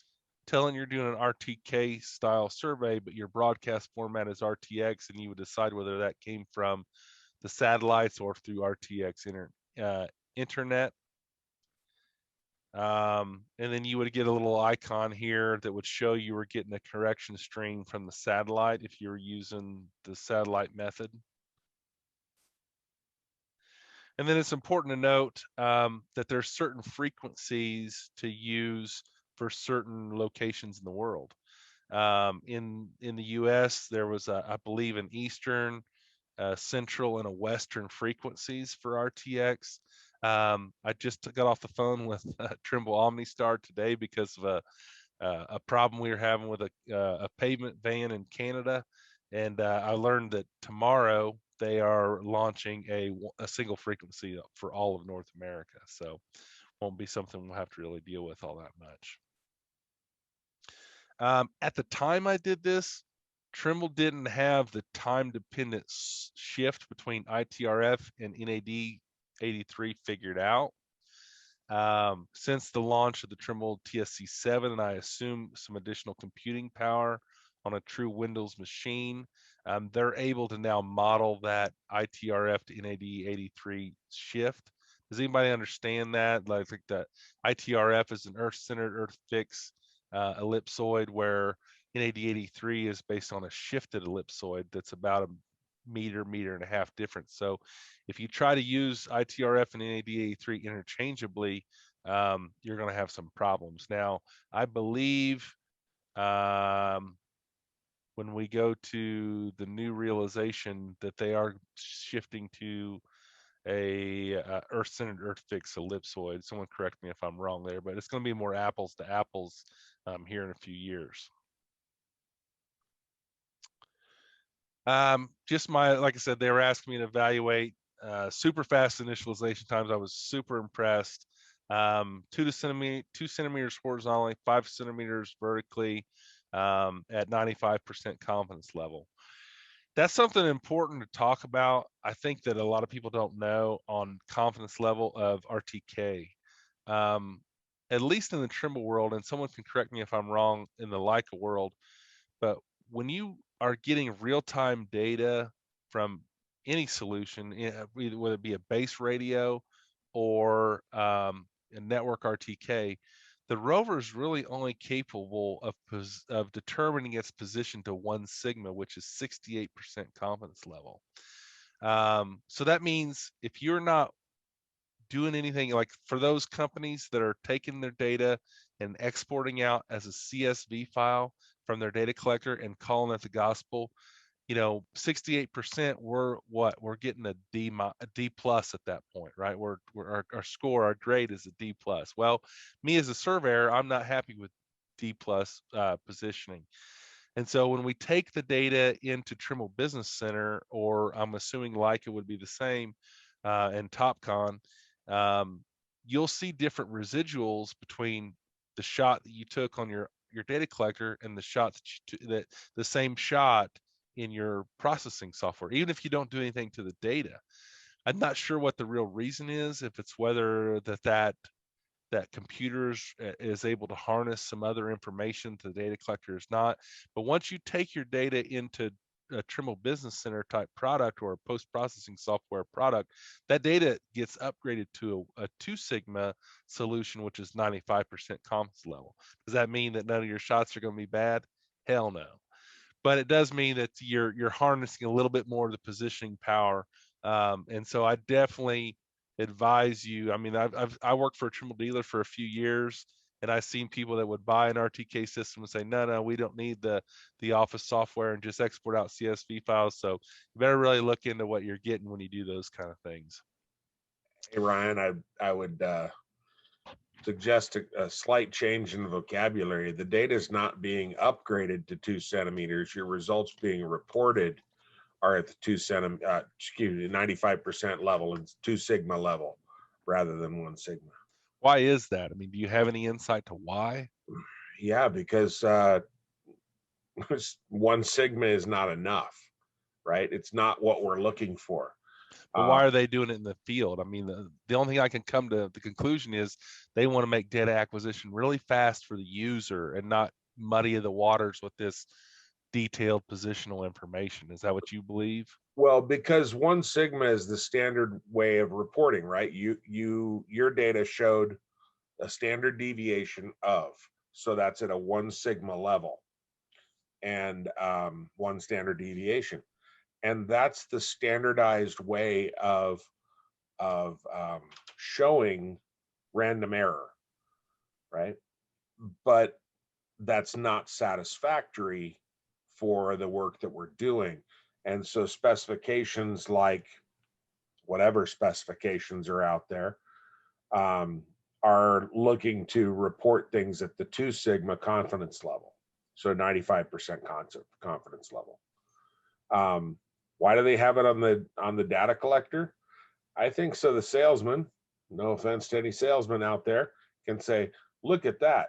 telling you're doing an RTK style survey, but your broadcast format is RTX, and you would decide whether that came from the satellites or through RTX internet. And then you would get a little icon here that would show you were getting a correction stream from the satellite if you were using the satellite method. And then it's important to note that there's certain frequencies to use for certain locations in the world. In the US, there was, I believe, an Eastern, Central, and a Western frequencies for RTX. I just got off the phone with Trimble OmniStar today because of a problem we were having with a pavement van in Canada. And I learned that tomorrow they are launching a single frequency for all of North America. So won't be something we'll have to really deal with all that much. At the time I did this, Trimble didn't have the time-dependent shift between ITRF and NAD 83 figured out. Since the launch of the Trimble TSC7, and I assume some additional computing power on a true Windows machine, they're able to now model that ITRF to NAD83 shift. Does anybody understand that? Like, I think that ITRF is an Earth-centered, Earth-fixed ellipsoid, where NAD83 is based on a shifted ellipsoid that's about a meter and a half difference. So if you try to use ITRF and NAD83 interchangeably, you're going to have some problems. Now, I believe when we go to the new realization that they are shifting to a Earth-centered, Earth-fixed ellipsoid. Someone correct me if I'm wrong there, but it's going to be more apples to apples here in a few years. Just like I said, they were asking me to evaluate super fast initialization times. I was super impressed. 2 centimeters horizontally, 5 centimeters vertically, at 95% confidence level. That's something important to talk about. I think that a lot of people don't know on confidence level of RTK. At least in the Trimble world, and someone can correct me if I'm wrong in the Leica world, but when you are getting real-time data from any solution, whether it be a base radio or a network RTK, the rover is really only capable of determining its position to 1 sigma, which is 68% confidence level. So that means if you're not doing anything, like for those companies that are taking their data and exporting out as a CSV file from their data collector and calling it the gospel, 68%, we're getting a D plus at that point, right? Our score, our grade is a D plus. Well, me as a surveyor, I'm not happy with D plus positioning. And so when we take the data into Trimble Business Center, or I'm assuming Leica would be the same, and TopCon, you'll see different residuals between the shot that you took on your data collector and the shot that the same shot in your processing software, even if you don't do anything to the data. I'm not sure what the real reason is, if it's whether that computer is able to harness some other information the data collector is not. But once you take your data into a Trimble Business Center type product or a post-processing software product, that data gets upgraded to a 2 sigma solution, which is 95% confidence level. Does that mean that none of your shots are going to be bad? Hell no. But it does mean that you're harnessing a little bit more of the positioning power. And so I definitely advise you. I mean, I worked for a Trimble dealer for a few years, and I've seen people that would buy an RTK system and say, no, we don't need the office software, and just export out CSV files. So you better really look into what you're getting when you do those kind of things. Hey, Ryan, I would suggest a slight change in the vocabulary. The data is not being upgraded to 2 centimeters. Your results being reported are at the 95% level and 2 sigma level rather than 1 sigma. Why is that? I mean, do you have any insight to why? Yeah, because 1 sigma is not enough, right? It's not what we're looking for. But why are they doing it in the field? I mean, the only thing I can come to the conclusion is they want to make data acquisition really fast for the user and not muddy the waters with this detailed positional information. Is that what you believe? Well, because 1 sigma is the standard way of reporting, right? Your data showed a standard deviation of, so that's at a 1 sigma level, and 1 standard deviation. And that's the standardized way of showing random error, right? But that's not satisfactory for the work that we're doing. And so specifications, like whatever specifications are out there, are looking to report things at the 2 sigma confidence level, so 95% confidence level. Why do they have it on the data collector? I think so the salesman, no offense to any salesman out there, can say, look at that,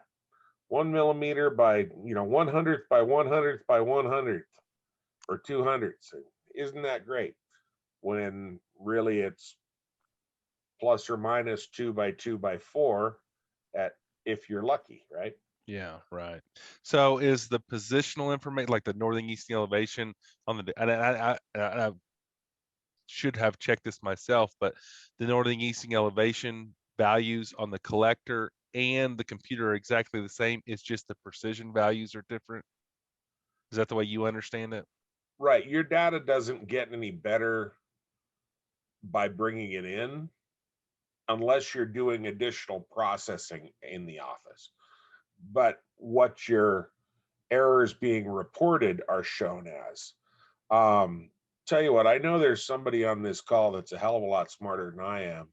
1 millimeter by 100th by 100th by 100th or 200th. Isn't that great? When really it's plus or minus 2 by 2 by 4 at, if you're lucky, right? Yeah, right. So is the positional information like the northern eastern elevation on the, and I should have checked this myself, but the northern eastern elevation values on the collector and the computer are exactly the same. It's just the precision values are different. Is that the way you understand it? Right. Your data doesn't get any better by bringing it in unless you're doing additional processing in the office. But what your errors being reported are shown as. Tell you what, I know there's somebody on this call that's a hell of a lot smarter than I am.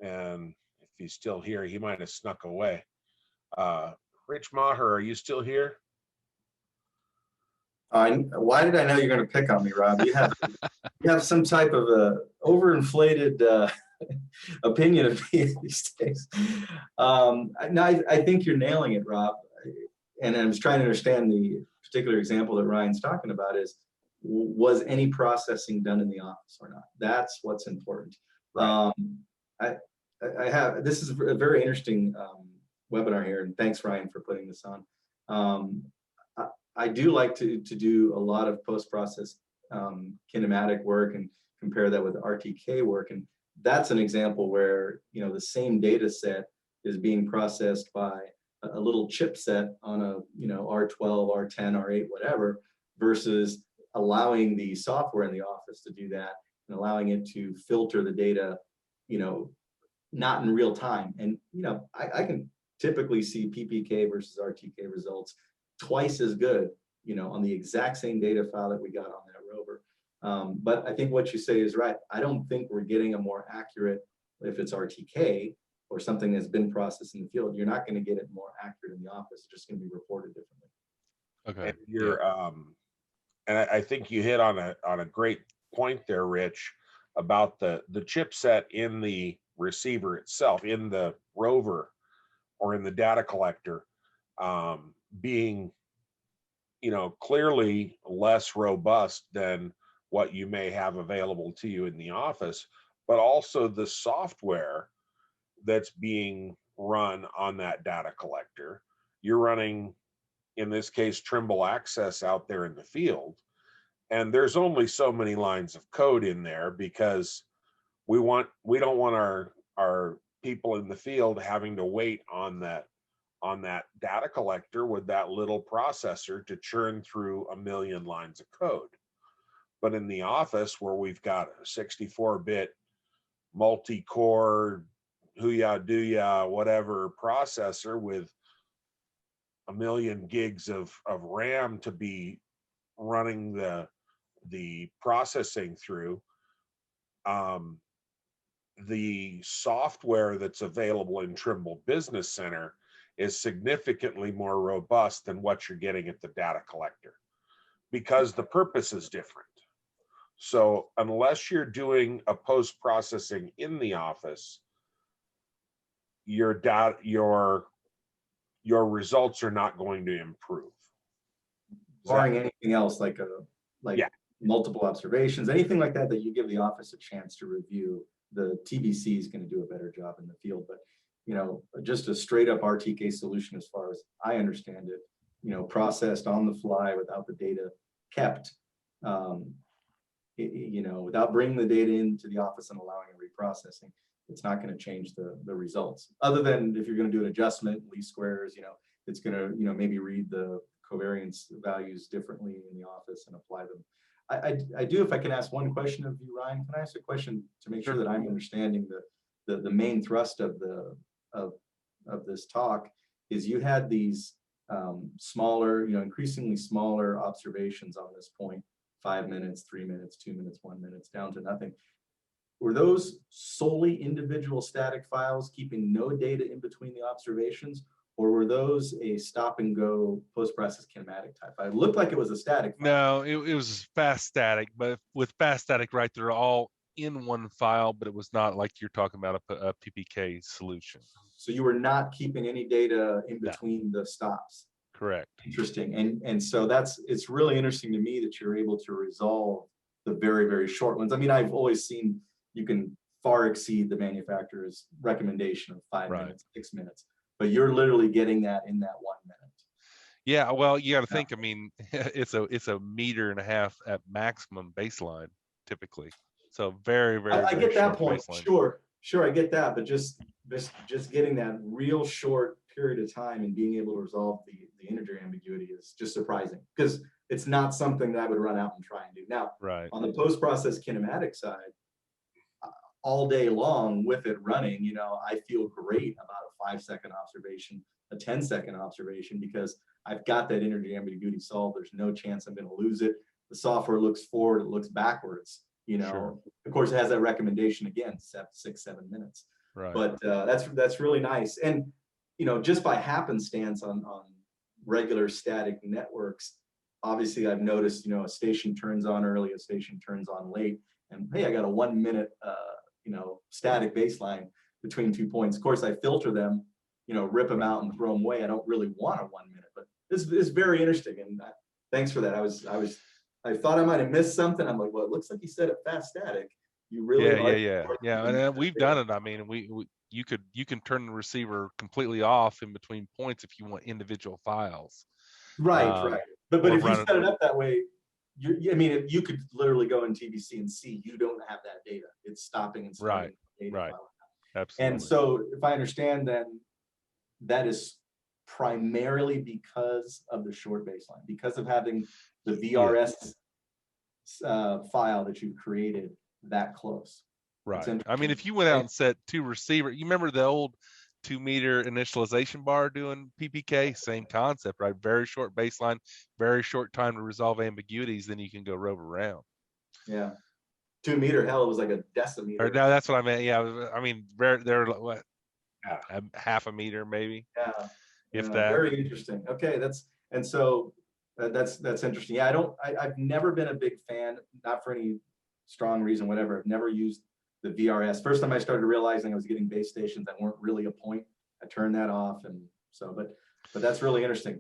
And if he's still here, he might have snuck away. Rich Maher, are you still here? Why did I know you're going to pick on me, Rob? You have some type of a overinflated opinion of me these days. No, I think you're nailing it, Rob. And I was trying to understand the particular example that Ryan's talking about is, was any processing done in the office or not? That's what's important. Right. This is a very interesting webinar here, and thanks, Ryan, for putting this on. I do like to do a lot of post-process kinematic work and compare that with RTK work, and that's an example where the same data set is being processed by a little chipset on a R12, R10, R8, whatever, versus allowing the software in the office to do that and allowing it to filter the data, not in real time. And I can typically see PPK versus RTK results twice as good, on the exact same data file that we got on that rover. But I think what you say is right. I don't think we're getting a more accurate, if it's RTK or something that's been processed in the field, you're not going to get it more accurate in the office. It's just going to be reported differently. Okay. And you're, and I think you hit on a great point there, Rich, about the chipset in the receiver itself, in the rover or in the data collector, being clearly less robust than what you may have available to you in the office, but also the software that's being run on that data collector. You're running, in this case, Trimble Access out there in the field, and there's only so many lines of code in there because we don't want our people in the field having to wait on that data collector with that little processor to churn through a million lines of code. But in the office, where we've got a 64-bit multi-core Huya whatever processor with a million gigs of RAM to be running the processing through, the software that's available in Trimble Business Center is significantly more robust than what you're getting at the data collector because the purpose is different. So unless you're doing a post-processing in the office, your results are not going to improve. Barring anything else, like Yeah. multiple observations, anything like that you give the office a chance to review, the TBC is going to do a better job in the field. But just a straight up RTK solution, as far as I understand it, processed on the fly without the data kept, without bringing the data into the office and allowing a reprocessing, it's not going to change the results. Other than if you're going to do an adjustment, least squares, it's going to maybe read the covariance values differently in the office and apply them. I do, if I can ask one question of you, Ryan, can I ask a question to make sure that I'm understanding the main thrust of this talk is you had these smaller, increasingly smaller observations on this point, 5 minutes, 3 minutes, 2 minutes, 1 minute, down to nothing. Were those solely individual static files keeping no data in between the observations, or were those a stop and go post-process kinematic type? It looked like it was a static file. No, it was fast static, but with fast static, right, they're all in one file, but it was not like you're talking about a PPK solution. So you were not keeping any data in between the stops. Correct. Interesting. And so it's really interesting to me that you're able to resolve the very, very short ones. I mean, I've always seen you can far exceed the manufacturer's recommendation of 5 minutes, 6 minutes. but you're literally getting that in that 1 minute. Yeah, well, you got to think. I mean, it's a meter and a half at maximum baseline typically. So very, very, I very get that short point. baseline. Sure, I get that, but just getting that real short period of time and being able to resolve the integer ambiguity is just surprising, because it's not something that I would run out and try and do. Now, Right. on the post-process kinematic side, all day long with it running, you know, I feel great about a 5-second observation, a 10-second observation, because I've got that integer ambiguity solved. There's no chance I'm going to lose it. The software looks forward, it looks backwards. You know, Sure. Of course, it has that recommendation again, 6-7 minutes. Right. But that's really nice. And you know, just by happenstance on regular static networks, obviously I've noticed, you know, a station turns on early, a station turns on late, and hey, I got a 1 minute, you know, static baseline between 2 points. Of course, I filter them, you know, rip them out and throw them away. I don't really want a 1 minute, but this is very interesting. And thanks for that. I thought I might have missed something. I'm like, well, it looks like you said it fast static. You really yeah. And we've done it. I mean, you can turn the receiver completely off in between points if you want individual files. Right. But if you set it up that way, I mean, you could literally go in TBC and see you don't have that data. It's stopping and starting. Right. Absolutely. And so, if I understand, then that is primarily because of the short baseline, because of having the VRS file that you've created that close. Right. I mean, if you went out and set 2 receiver, you remember the old 2 meter initialization bar doing PPK, same concept, right? Very short baseline, very short time to resolve ambiguities, then you can go rove around. Yeah. 2 meter, hell, it was like a decimeter. Or no, that's what I meant. Yeah, I mean, they're what, half a meter maybe. Yeah. If that. Very interesting. Okay, that's interesting. Yeah, I've never been a big fan, not for any strong reason, whatever. I've never used the VRS. First time I started realizing I was getting base stations that weren't really a point, I turned that off, and so. But that's really interesting.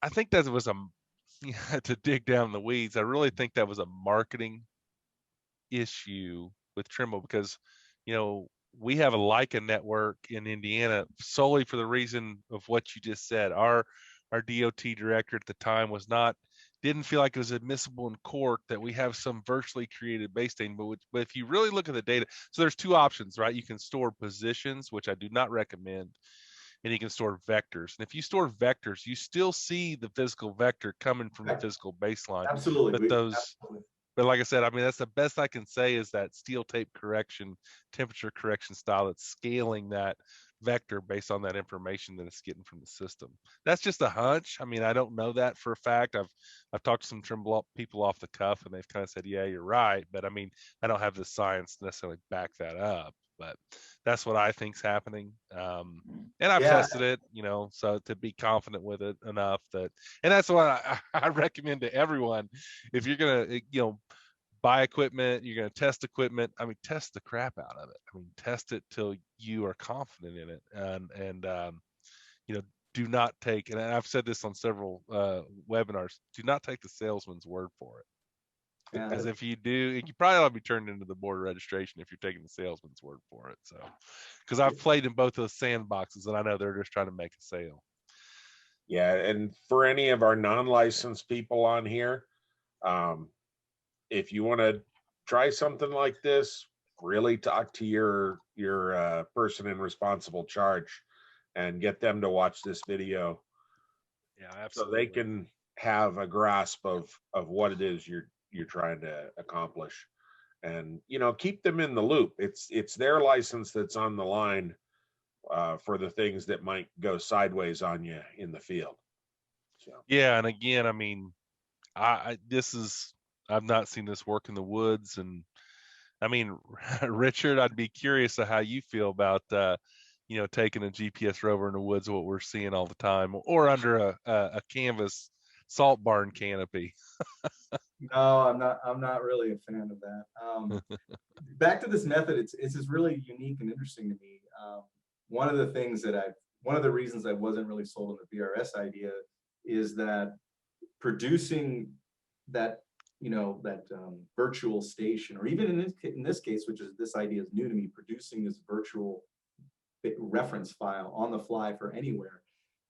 I think that was to dig down the weeds. I really think that was a marketing issue with Trimble, because you know, we have a Leica network in Indiana solely for the reason of what you just said. Our DOT director at the time didn't feel like it was admissible in court that we have some virtually created base station. But if you really look at the data, so there's 2 options, right? You can store positions, which I do not recommend, and you can store vectors. And if you store vectors, you still see the physical vector coming from the physical baseline. Absolutely. But like I said, I mean, that's the best I can say is that steel tape correction, temperature correction style that's scaling that vector based on that information that it's getting from the system. That's just a hunch. I mean, I don't know that for a fact. I've talked to some Trimble people off the cuff, and they've kind of said, yeah, you're right. But I mean, I don't have the science to necessarily back that up. But that's what I think's happening. And I've tested it, you know, so to be confident with it enough that, and that's what I recommend to everyone. If you're going to, you know, buy equipment, you're going to test equipment. I mean, test the crap out of it. I mean, test it till you are confident in it. And you know, do not take, and I've said this on several webinars, do not take the salesman's word for it. Because if you do, you probably ought to be turned into the board of registration if you're taking the salesman's word for it. So, because I've played in both those sandboxes, and I know they're just trying to make a sale. Yeah, and for any of our non-licensed people on here, if you want to try something like this, really talk to your person in responsible charge and get them to watch this video. Yeah, absolutely. So they can have a grasp of what it is you're trying to accomplish, and you know, keep them in the loop. It's their license that's on the line for the things that might go sideways on you in the field. So yeah, and again, I mean, I've not seen this work in the woods, and I mean, Richard, I'd be curious of how you feel about you know, taking a GPS rover in the woods, what we're seeing all the time, or under a canvas salt barn canopy. No, I'm not really a fan of that. Back to this method, it's just really unique and interesting to me. One of the reasons I wasn't really sold on the VRS idea is that producing that, you know, that virtual station, or even in this case, which is, this idea is new to me, producing this virtual reference file on the fly for anywhere.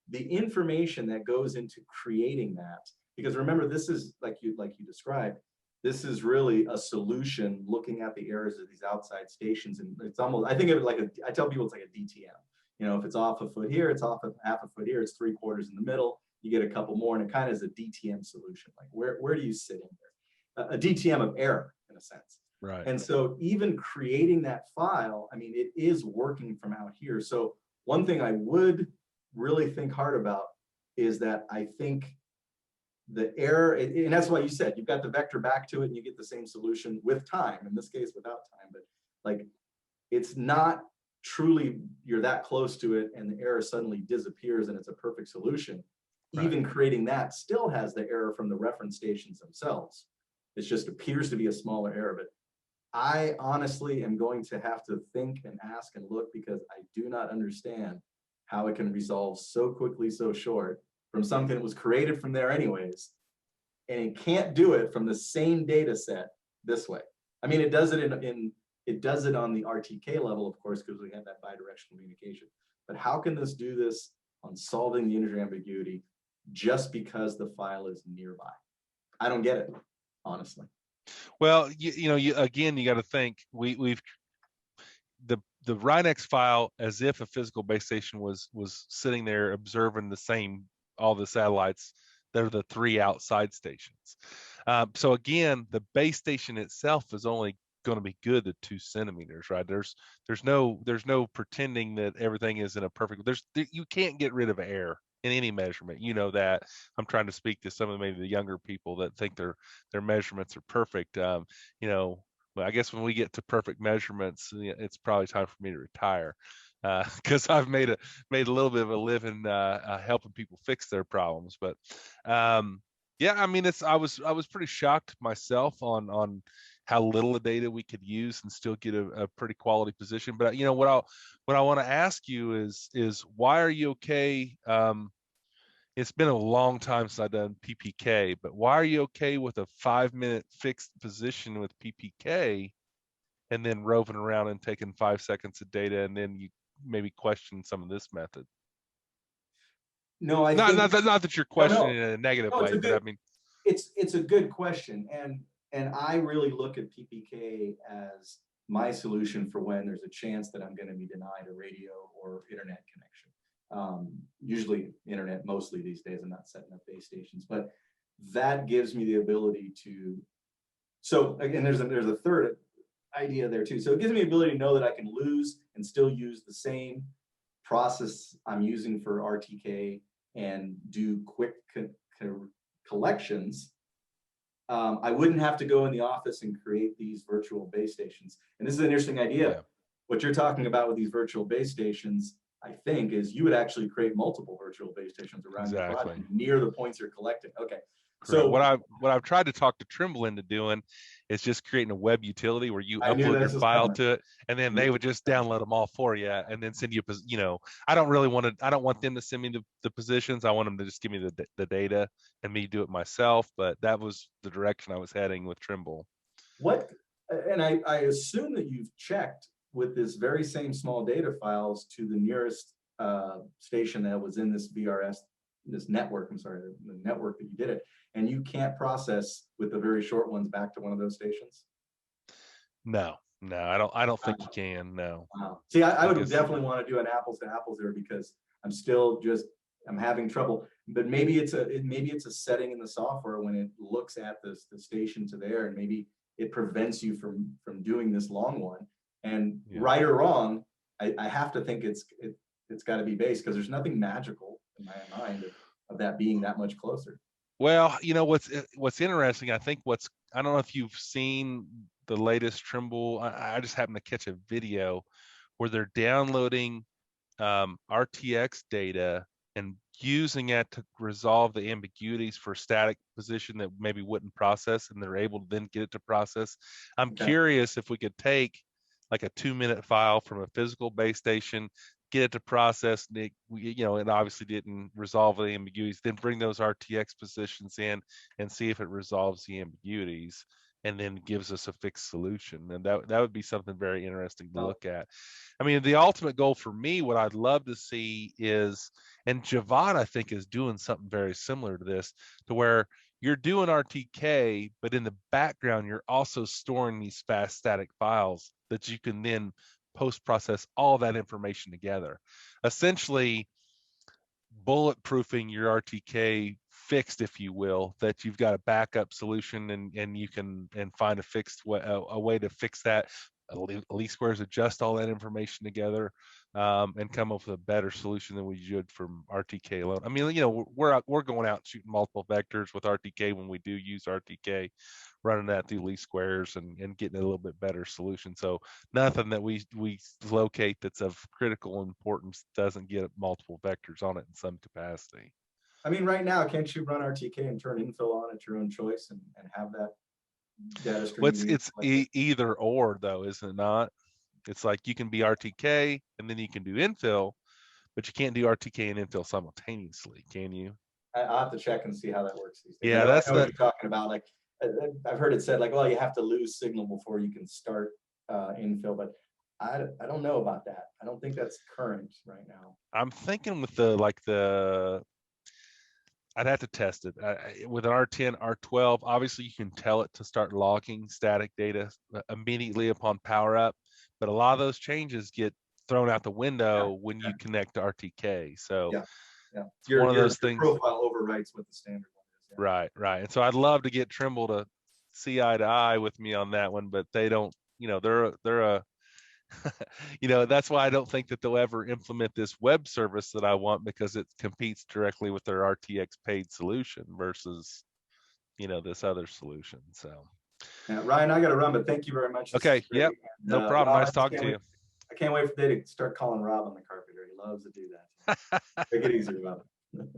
The information that goes into creating that, because remember, this is like you described, this is really a solution looking at the errors of these outside stations. And it's almost, I think of it like I tell people it's like a DTM. You know, if it's off a foot here, it's off a half a foot here, it's 3/4 in the middle, you get a couple more, and it kind of is a DTM solution. Like where do you sit in there? A DTM of error in a sense. Right. And so even creating that file, I mean, it is working from out here. So one thing I would really think hard about is that I think the error, and that's why you said you've got the vector back to it and you get the same solution with time, in this case without time, but like it's not truly you're that close to it and the error suddenly disappears and it's a perfect solution. Right. Even creating that still has the error from the reference stations themselves. It just appears to be a smaller error, but I honestly am going to have to think and ask and look, because I do not understand how it can resolve so quickly, so short from something that was created from there anyways, and it can't do it from the same data set this way. I mean, it does it it does it on the RTK level, of course, because we have that bidirectional communication. But how can this do this on solving the integer ambiguity just because the file is nearby? I don't get it, honestly. Well, you know, again, you got to think we've the RINEX file, as if a physical base station was sitting there observing all the satellites. They're the 3 outside stations. So again, the base station itself is only going to be good at 2 centimeters, right? There's no pretending that everything is in a perfect. You can't get rid of error in any measurement. You know that. I'm trying to speak to some of maybe the younger people that think their measurements are perfect. You know, well, I guess when we get to perfect measurements, it's probably time for me to retire, because I've made a little bit of a living helping people fix their problems. But yeah, I mean, I was pretty shocked myself on how little of data we could use and still get a pretty quality position. But you know what I want to ask you is why are you okay? It's been a long time since I've done PPK, but why are you okay with a 5-minute fixed position with PPK and then roving around and taking 5 seconds of data, and then you maybe question some of this method? No, not that you're questioning no, in a negative no, way, but I mean, it's a good question, and I really look at PPK as my solution for when there's a chance that I'm going to be denied a radio or internet connection. Usually internet, mostly these days. I'm not setting up base stations, but that gives me the ability to. So again, there's a third idea there too. So it gives me the ability to know that I can lose and still use the same process I'm using for RTK and do quick collections. I wouldn't have to go in the office and create these virtual base stations. And this is an interesting idea. Yeah. What you're talking about with these virtual base stations, I think, is you would actually create multiple virtual base stations around your project near the points you're collecting. Okay. Correct. So what I've tried to talk to Trimble into doing is just creating a web utility where you upload your file to it, and then they would just download them all for you and then send you. You know, I don't want them to send me the positions. I want them to just give me the data and me do it myself. But that was the direction I was heading with Trimble. And I assume that you've checked with this very same small data files to the nearest station that was in this VRS, this network. I'm sorry, the network that you did it. And you can't process with the very short ones back to one of those stations? No, I don't think you can. No. Wow. See, I would definitely want to do an apples to apples there, because I'm having trouble. But maybe it's a setting in the software when it looks at the station to there, and maybe it prevents you from doing this long one. And right or wrong, I have to think it's got to be base, because there's nothing magical in my mind of that being that much closer. Well, you know what's interesting. I don't know if you've seen the latest Trimble. I just happened to catch a video where they're downloading RTX data and using it to resolve the ambiguities for static position that maybe wouldn't process, and they're able to then get it to process. I'm curious if we could take like a 2-minute file from a physical base station, get it to process, and it obviously didn't resolve the ambiguities, then bring those RTX positions in and see if it resolves the ambiguities. and then gives us a fixed solution. And that would be something very interesting to look at. I mean, the ultimate goal for me, what I'd love to see is, and Javad, I think, is doing something very similar to this, to where you're doing RTK, but in the background, you're also storing these fast static files that you can then post-process all that information together. Essentially, bulletproofing your RTK fixed, if you will, that you've got a backup solution and you can find a fixed way, a way to fix that. Least squares adjust all that information together and come up with a better solution than we should from RTK alone. I mean, we're going out shooting multiple vectors with RTK when we do use RTK, running that through least squares and getting a little bit better solution. So nothing that we locate that's of critical importance doesn't get multiple vectors on it in some capacity. I mean, right now, can't you run RTK and turn infill on at your own choice and have that data stream? Well, it's either or, though, isn't it not? It's like you can be RTK and then you can do infill, but you can't do RTK and infill simultaneously, can you? I'll have to check and see how that works these days. Yeah, I that's know what you're talking about. Like, I've heard it said, like, well, you have to lose signal before you can start infill, but I don't know about that. I don't think that's current right now. I'm thinking with I'd have to test it. With an R10, R12, obviously you can tell it to start logging static data immediately upon power up, but a lot of those changes get thrown out the window when you connect to RTK. So it's one of those things. Profile overwrites what the standard one is. Yeah. Right. And so I'd love to get Trimble to see eye to eye with me on that one, but they don't. They're a that's why I don't think that they'll ever implement this web service that I want, because it competes directly with their RTX paid solution versus, this other solution. So, Ryan, I got to run, but thank you very much. Okay. Yep. No problem. Nice talking to you. I can't wait for Dave to start calling Rob on the carpenter. He loves to do that. Make it easier about it.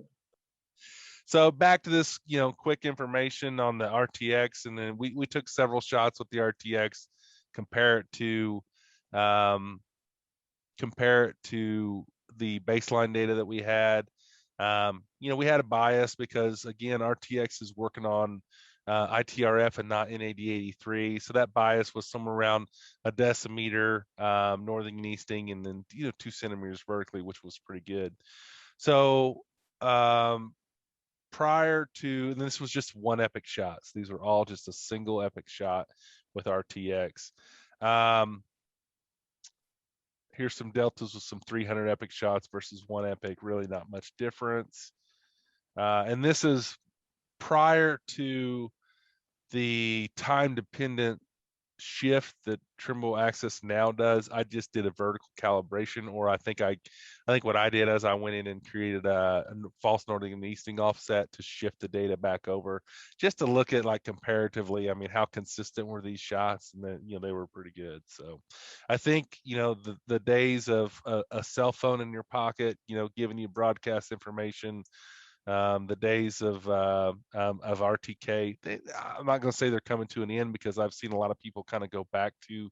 So back to this, quick information on the RTX, and then we took several shots with the RTX, compare it to the baseline data that we had. We had a bias because, again, RTX is working on ITRF and not NAD83, so that bias was somewhere around a decimeter northing and easting, and then 2 centimeters vertically, which was pretty good. So prior to, and this was just one epic shot, so these were all just a single epic shot with RTX. Here's some deltas with some 300 epic shots versus one epic, really not much difference. And this is prior to the time dependent shift that Trimble Access now does. I just did a vertical calibration, or I think what I did is I went in and created a false northing and easting offset to shift the data back over, just to look at, like, comparatively, I mean, how consistent were these shots, and then they were pretty good. So I think the days of a cell phone in your pocket, giving you broadcast information, the days of RTK, I'm not going to say they're coming to an end, because I've seen a lot of people kind of go back to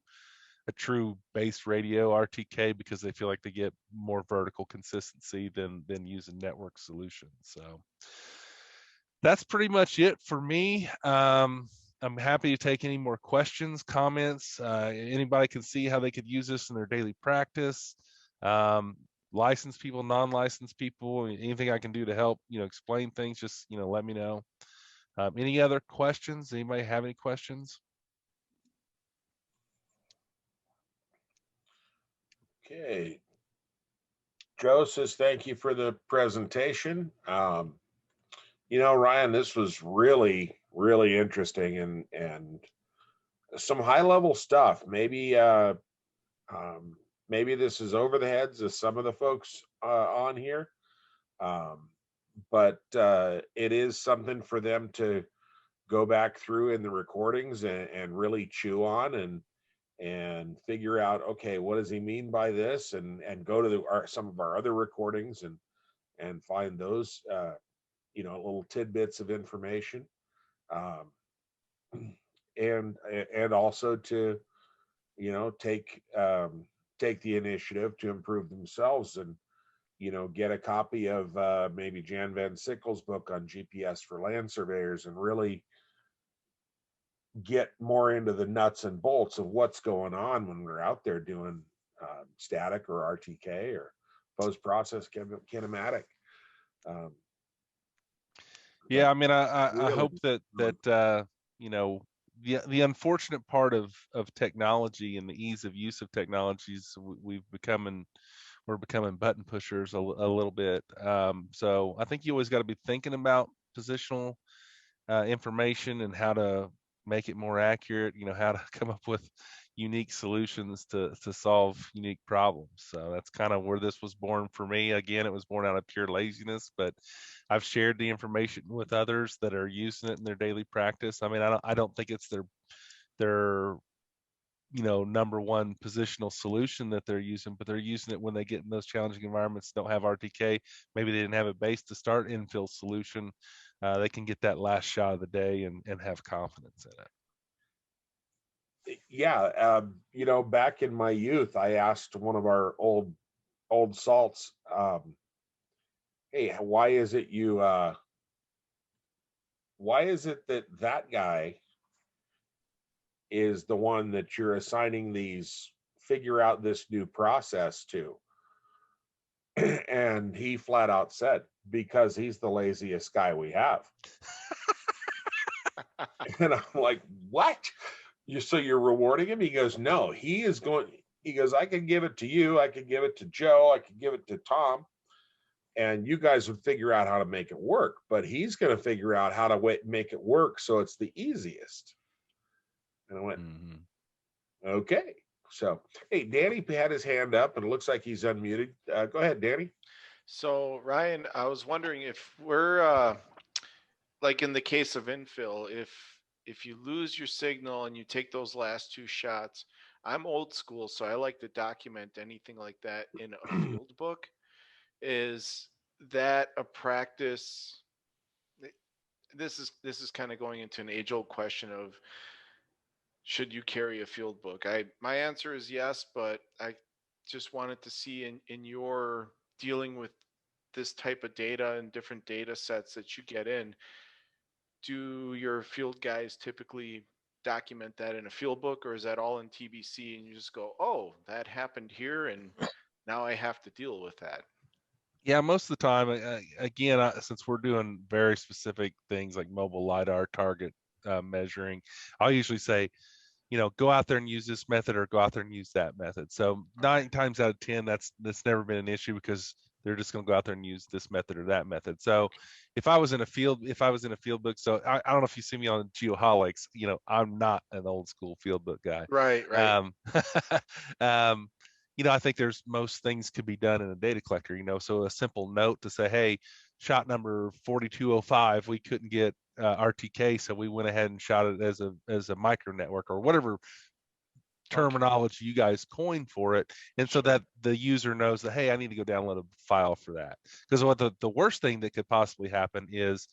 a true base radio RTK because they feel like they get more vertical consistency than using network solutions. So that's pretty much it for me. I'm happy to take any more questions, comments. Anybody can see how they could use this in their daily practice. Licensed people, non-licensed people, anything I can do to help, explain things, just, let me know. Any other questions? Anybody have any questions? Okay. Joe says, thank you for the presentation. Ryan, this was really, really interesting and some high level stuff. Maybe this is over the heads of some of the folks on here, but it is something for them to go back through in the recordings and really chew on and figure out, okay, what does he mean by this, and go to some of our other recordings and find those little tidbits of information, and also to take the initiative to improve themselves and get a copy of maybe Jan Van Sickle's book on GPS for land surveyors, and really get more into the nuts and bolts of what's going on when we're out there doing static or RTK or post-process kinematic. Yeah, I mean, I really hope that you know, the unfortunate part of technology and the ease of use of technologies, we're becoming button pushers a little bit. So I think you always got to be thinking about positional information and how to make it more accurate. You know, how to come up with unique solutions to solve unique problems. So that's kind of where this was born for me. Again, it was born out of pure laziness, but I've shared the information with others that are using it in their daily practice. I mean, I don't think it's their number one positional solution that they're using, but they're using it when they get in those challenging environments, don't have RTK, maybe they didn't have a base to start infill solution. They can get that last shot of the day and have confidence in it. Yeah, back in my youth, I asked one of our old salts, hey, why is it that guy is the one that you're assigning these figure out this new process to? And he flat out said, because he's the laziest guy we have. And I'm like, what? So you're rewarding him? He goes, no, he goes, I can give it to you, I can give it to Joe, I can give it to Tom, and you guys would figure out how to make it work, but he's going to figure out how to make it work so it's the easiest. And I went, okay. So, hey, Danny had his hand up and it looks like he's unmuted. Go ahead, Danny. So Ryan, I was wondering if we're like in the case of infill, if you lose your signal and you take those last two shots, I'm old school, so I like to document anything like that in a field book. Is that a practice? This is kind of going into an age-old question of should you carry a field book? My answer is yes, but I just wanted to see in your dealing with this type of data and different data sets that you get in, do your field guys typically document that in a field book, or is that all in TBC and you just go, oh, that happened here and now I have to deal with that? Yeah, most of the time, again, since we're doing very specific things like mobile LiDAR target measuring, I'll usually say, go out there and use this method or go out there and use that method. So 9 times out of 10, that's never been an issue because they're just going to go out there and use this method or that method. So if I was in a field book, so I don't know if you see me on GeoHolics, I'm not an old school field book guy. Right. I think most things could be done in a data collector, so a simple note to say, hey, shot number 4205, we couldn't get RTK, so we went ahead and shot it as a micro network or whatever terminology you guys coined for it, and so that the user knows that, hey, I need to go download a file for that. Because what the worst thing that could possibly happen is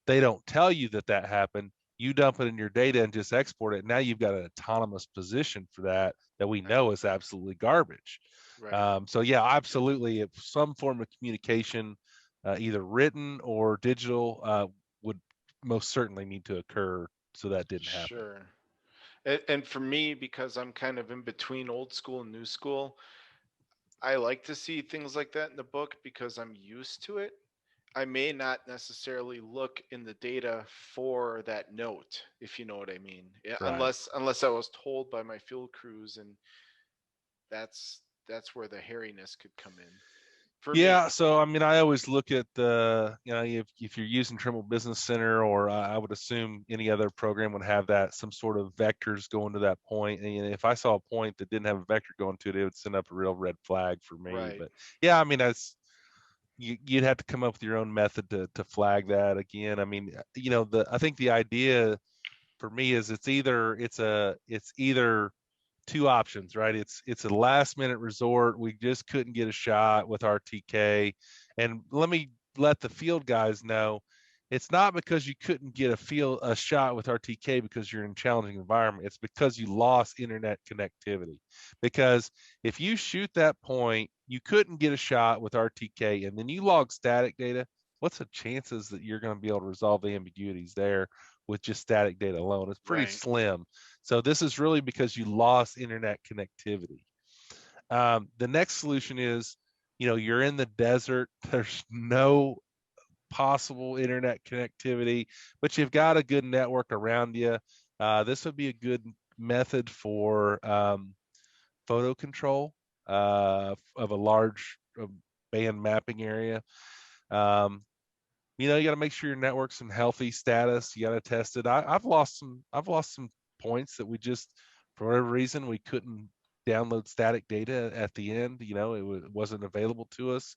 they don't tell you that happened. You dump it in your data and just export it. Now you've got an autonomous position for that we know is absolutely garbage. Right. So yeah, absolutely, if some form of communication, either written or digital, would most certainly need to occur so that didn't happen. Sure. And for me, because I'm kind of in between old school and new school, I like to see things like that in the book because I'm used to it. I may not necessarily look in the data for that note, if you know what I mean. Right. Unless I was told by my field crews, and that's where the hairiness could come in. Yeah, so I mean, I always look at the, if you're using Trimble Business Center, or I would assume any other program would have that, some sort of vectors going to that point. And if I saw a point that didn't have a vector going to it, it would send up a real red flag for me. Right. But yeah, I mean, you'd have to come up with your own method to flag that. Again, I mean, I think the idea for me is it's either two options, right? It's a last minute resort. We just couldn't get a shot with RTK. And let the field guys know, it's not because you couldn't get a shot with RTK because you're in a challenging environment. It's because you lost internet connectivity. Because if you shoot that point, you couldn't get a shot with RTK, and then you log static data, what's the chances that you're going to be able to resolve the ambiguities there? with just static data alone. It's pretty Right. slim. So this is really because you lost internet connectivity. The next solution is, you're in the desert. There's no possible internet connectivity, but you've got a good network around you. This would be a good method for photo control of a large band mapping area. You got to make sure your network's in healthy status. You got to test it. I've lost some points that we just, for whatever reason, we couldn't download static data at the end. It wasn't available to us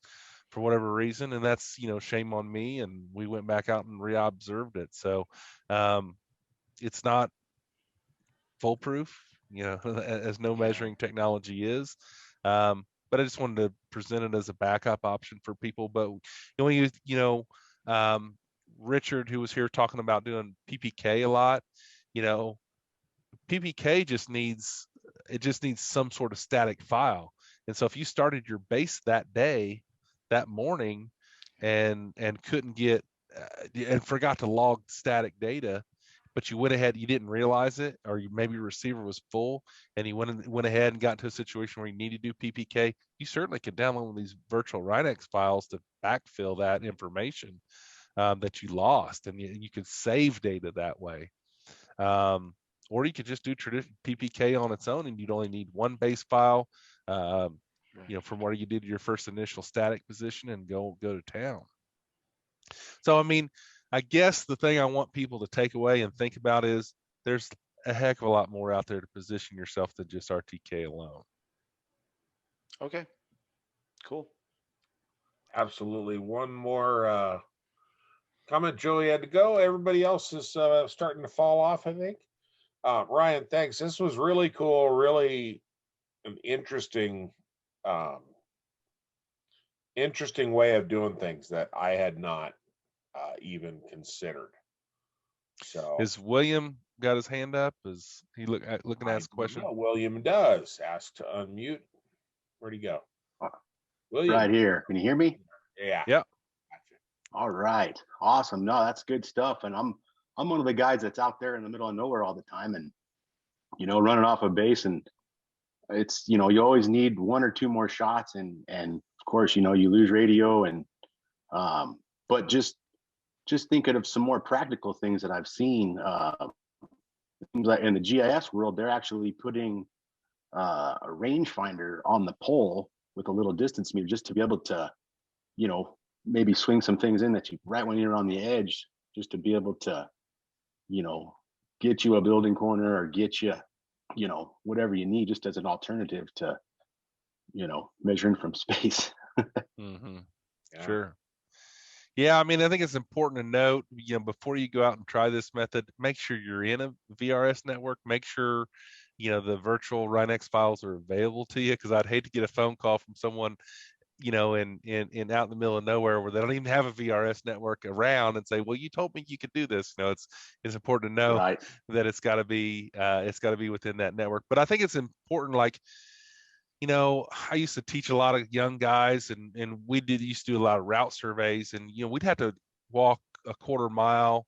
for whatever reason, and that's shame on me. And we went back out and re-observed it. So it's not foolproof, as no measuring technology is. But I just wanted to present it as a backup option for people. But when Richard, who was here talking about doing PPK a lot, PPK just needs some sort of static file. And so if you started your base that day, that morning, and couldn't get and forgot to log static data, but you went ahead, you didn't realize it, or maybe your receiver was full, and you went ahead and got into a situation where you need to do PPK, you certainly could download one of these virtual Rhinex files to backfill that information that you lost, and you could save data that way. Or you could just do traditional PPK on its own, and you'd only need one base file, from where you did your first initial static position, and go to town. So, I guess the thing I want people to take away and think about is there's a heck of a lot more out there to position yourself than just RTK alone. Okay, cool. Absolutely. One more comment. Joey had to go. Everybody else is starting to fall off, I think. Ryan, thanks. This was really cool. Really an interesting way of doing things that I had not even considered. So Is William got his hand up? Is he looking to ask a question? No, William does. Ask to unmute. Where'd he go? William. Right here. Can you hear me? Yeah. Yeah. Gotcha. All right. Awesome. No, that's good stuff. And I'm one of the guys that's out there in the middle of nowhere all the time, and running off a base, and it's you always need one or two more shots, and of course you lose radio, and but just thinking of some more practical things that I've seen. Seems like in the GIS world, they're actually putting a rangefinder on the pole with a little distance meter, just to be able to, maybe swing some things in that you right when you're on the edge, just to be able to, get you a building corner, or get you, whatever you need, just as an alternative to, measuring from space. Mm-hmm. Yeah. Sure. Yeah, I think it's important to note, before you go out and try this method, make sure you're in a VRS network. Make sure, the virtual Rhinex files are available to you, because I'd hate to get a phone call from someone, in out in the middle of nowhere where they don't even have a VRS network around, and say, well, you told me you could do this. It's important to know Right. that it's got to be within that network. But I think it's important, like, I used to teach a lot of young guys, and we used to do a lot of route surveys, and we'd have to walk a quarter mile,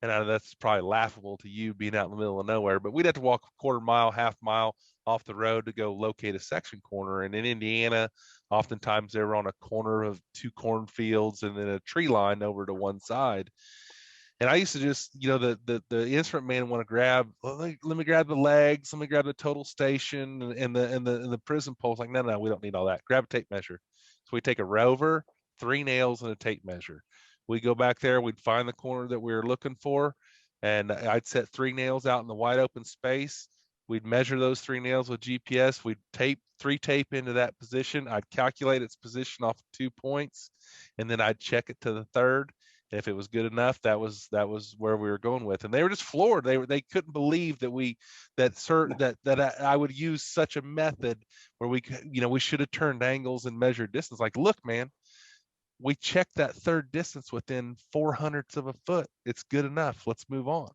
and I know that's probably laughable to you being out in the middle of nowhere, but we'd have to walk a quarter mile, half mile off the road to go locate a section corner. And in Indiana, oftentimes they were on a corner of two cornfields and then a tree line over to one side. And I used to just, the instrument man want to grab, let me grab the legs, let me grab the total station and the prism poles. Like, no, we don't need all that. Grab a tape measure. So we take a rover, 3 nails, and a tape measure. We go back there, we'd find the corner that we were looking for, and I'd set 3 nails out in the wide open space. We'd measure those 3 nails with GPS. We'd tape 3 tape into that position. I'd calculate its position off 2 points, and then I'd check it to the third. And if it was good enough, that was where we were going with. And they were just floored. They couldn't believe that I would use such a method where we should have turned angles and measured distance. Like, look, man, we checked that third distance within 0.04 of a foot. It's good enough. Let's move on.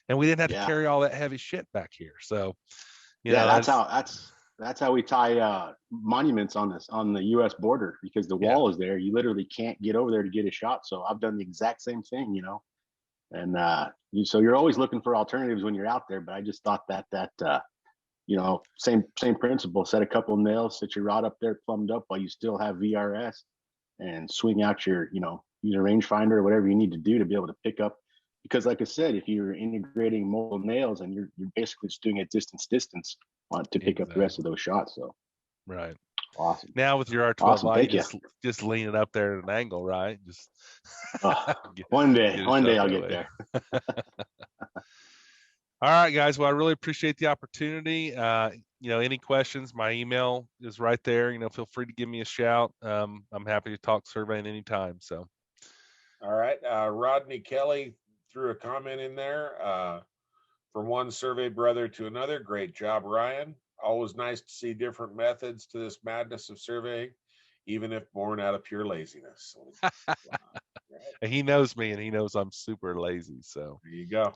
And we didn't have to carry all that heavy shit back here. So, that's how we tie monuments on the U.S. border, because the wall is there. You literally can't get over there to get a shot. So I've done the exact same thing. And so you're always looking for alternatives when you're out there. But I just thought that you know, same principle. Set a couple nails, set your rod up there plumbed up while you still have VRS, and swing out your, you know, use a rangefinder or whatever you need to do to be able to pick up. Because like I said, if you're integrating multiple nails and you're basically just doing it distance to pick up the rest of those shots. So right. awesome. Now with your R12 Awesome, light, thank you. just lean it up there at an angle, right? Just One day get a I'll shot get that there. way. All right, guys. Well, I really appreciate the opportunity. You know, any questions, my email is right there. You know, feel free to give me a shout. I'm happy to talk surveying anytime. So, All right. Rodney Kelly threw a comment in there. From one survey brother to another. Great job, Ryan. Always nice to see different methods to this madness of surveying, even if born out of pure laziness. Right. He knows me and he knows I'm super lazy. So There you go.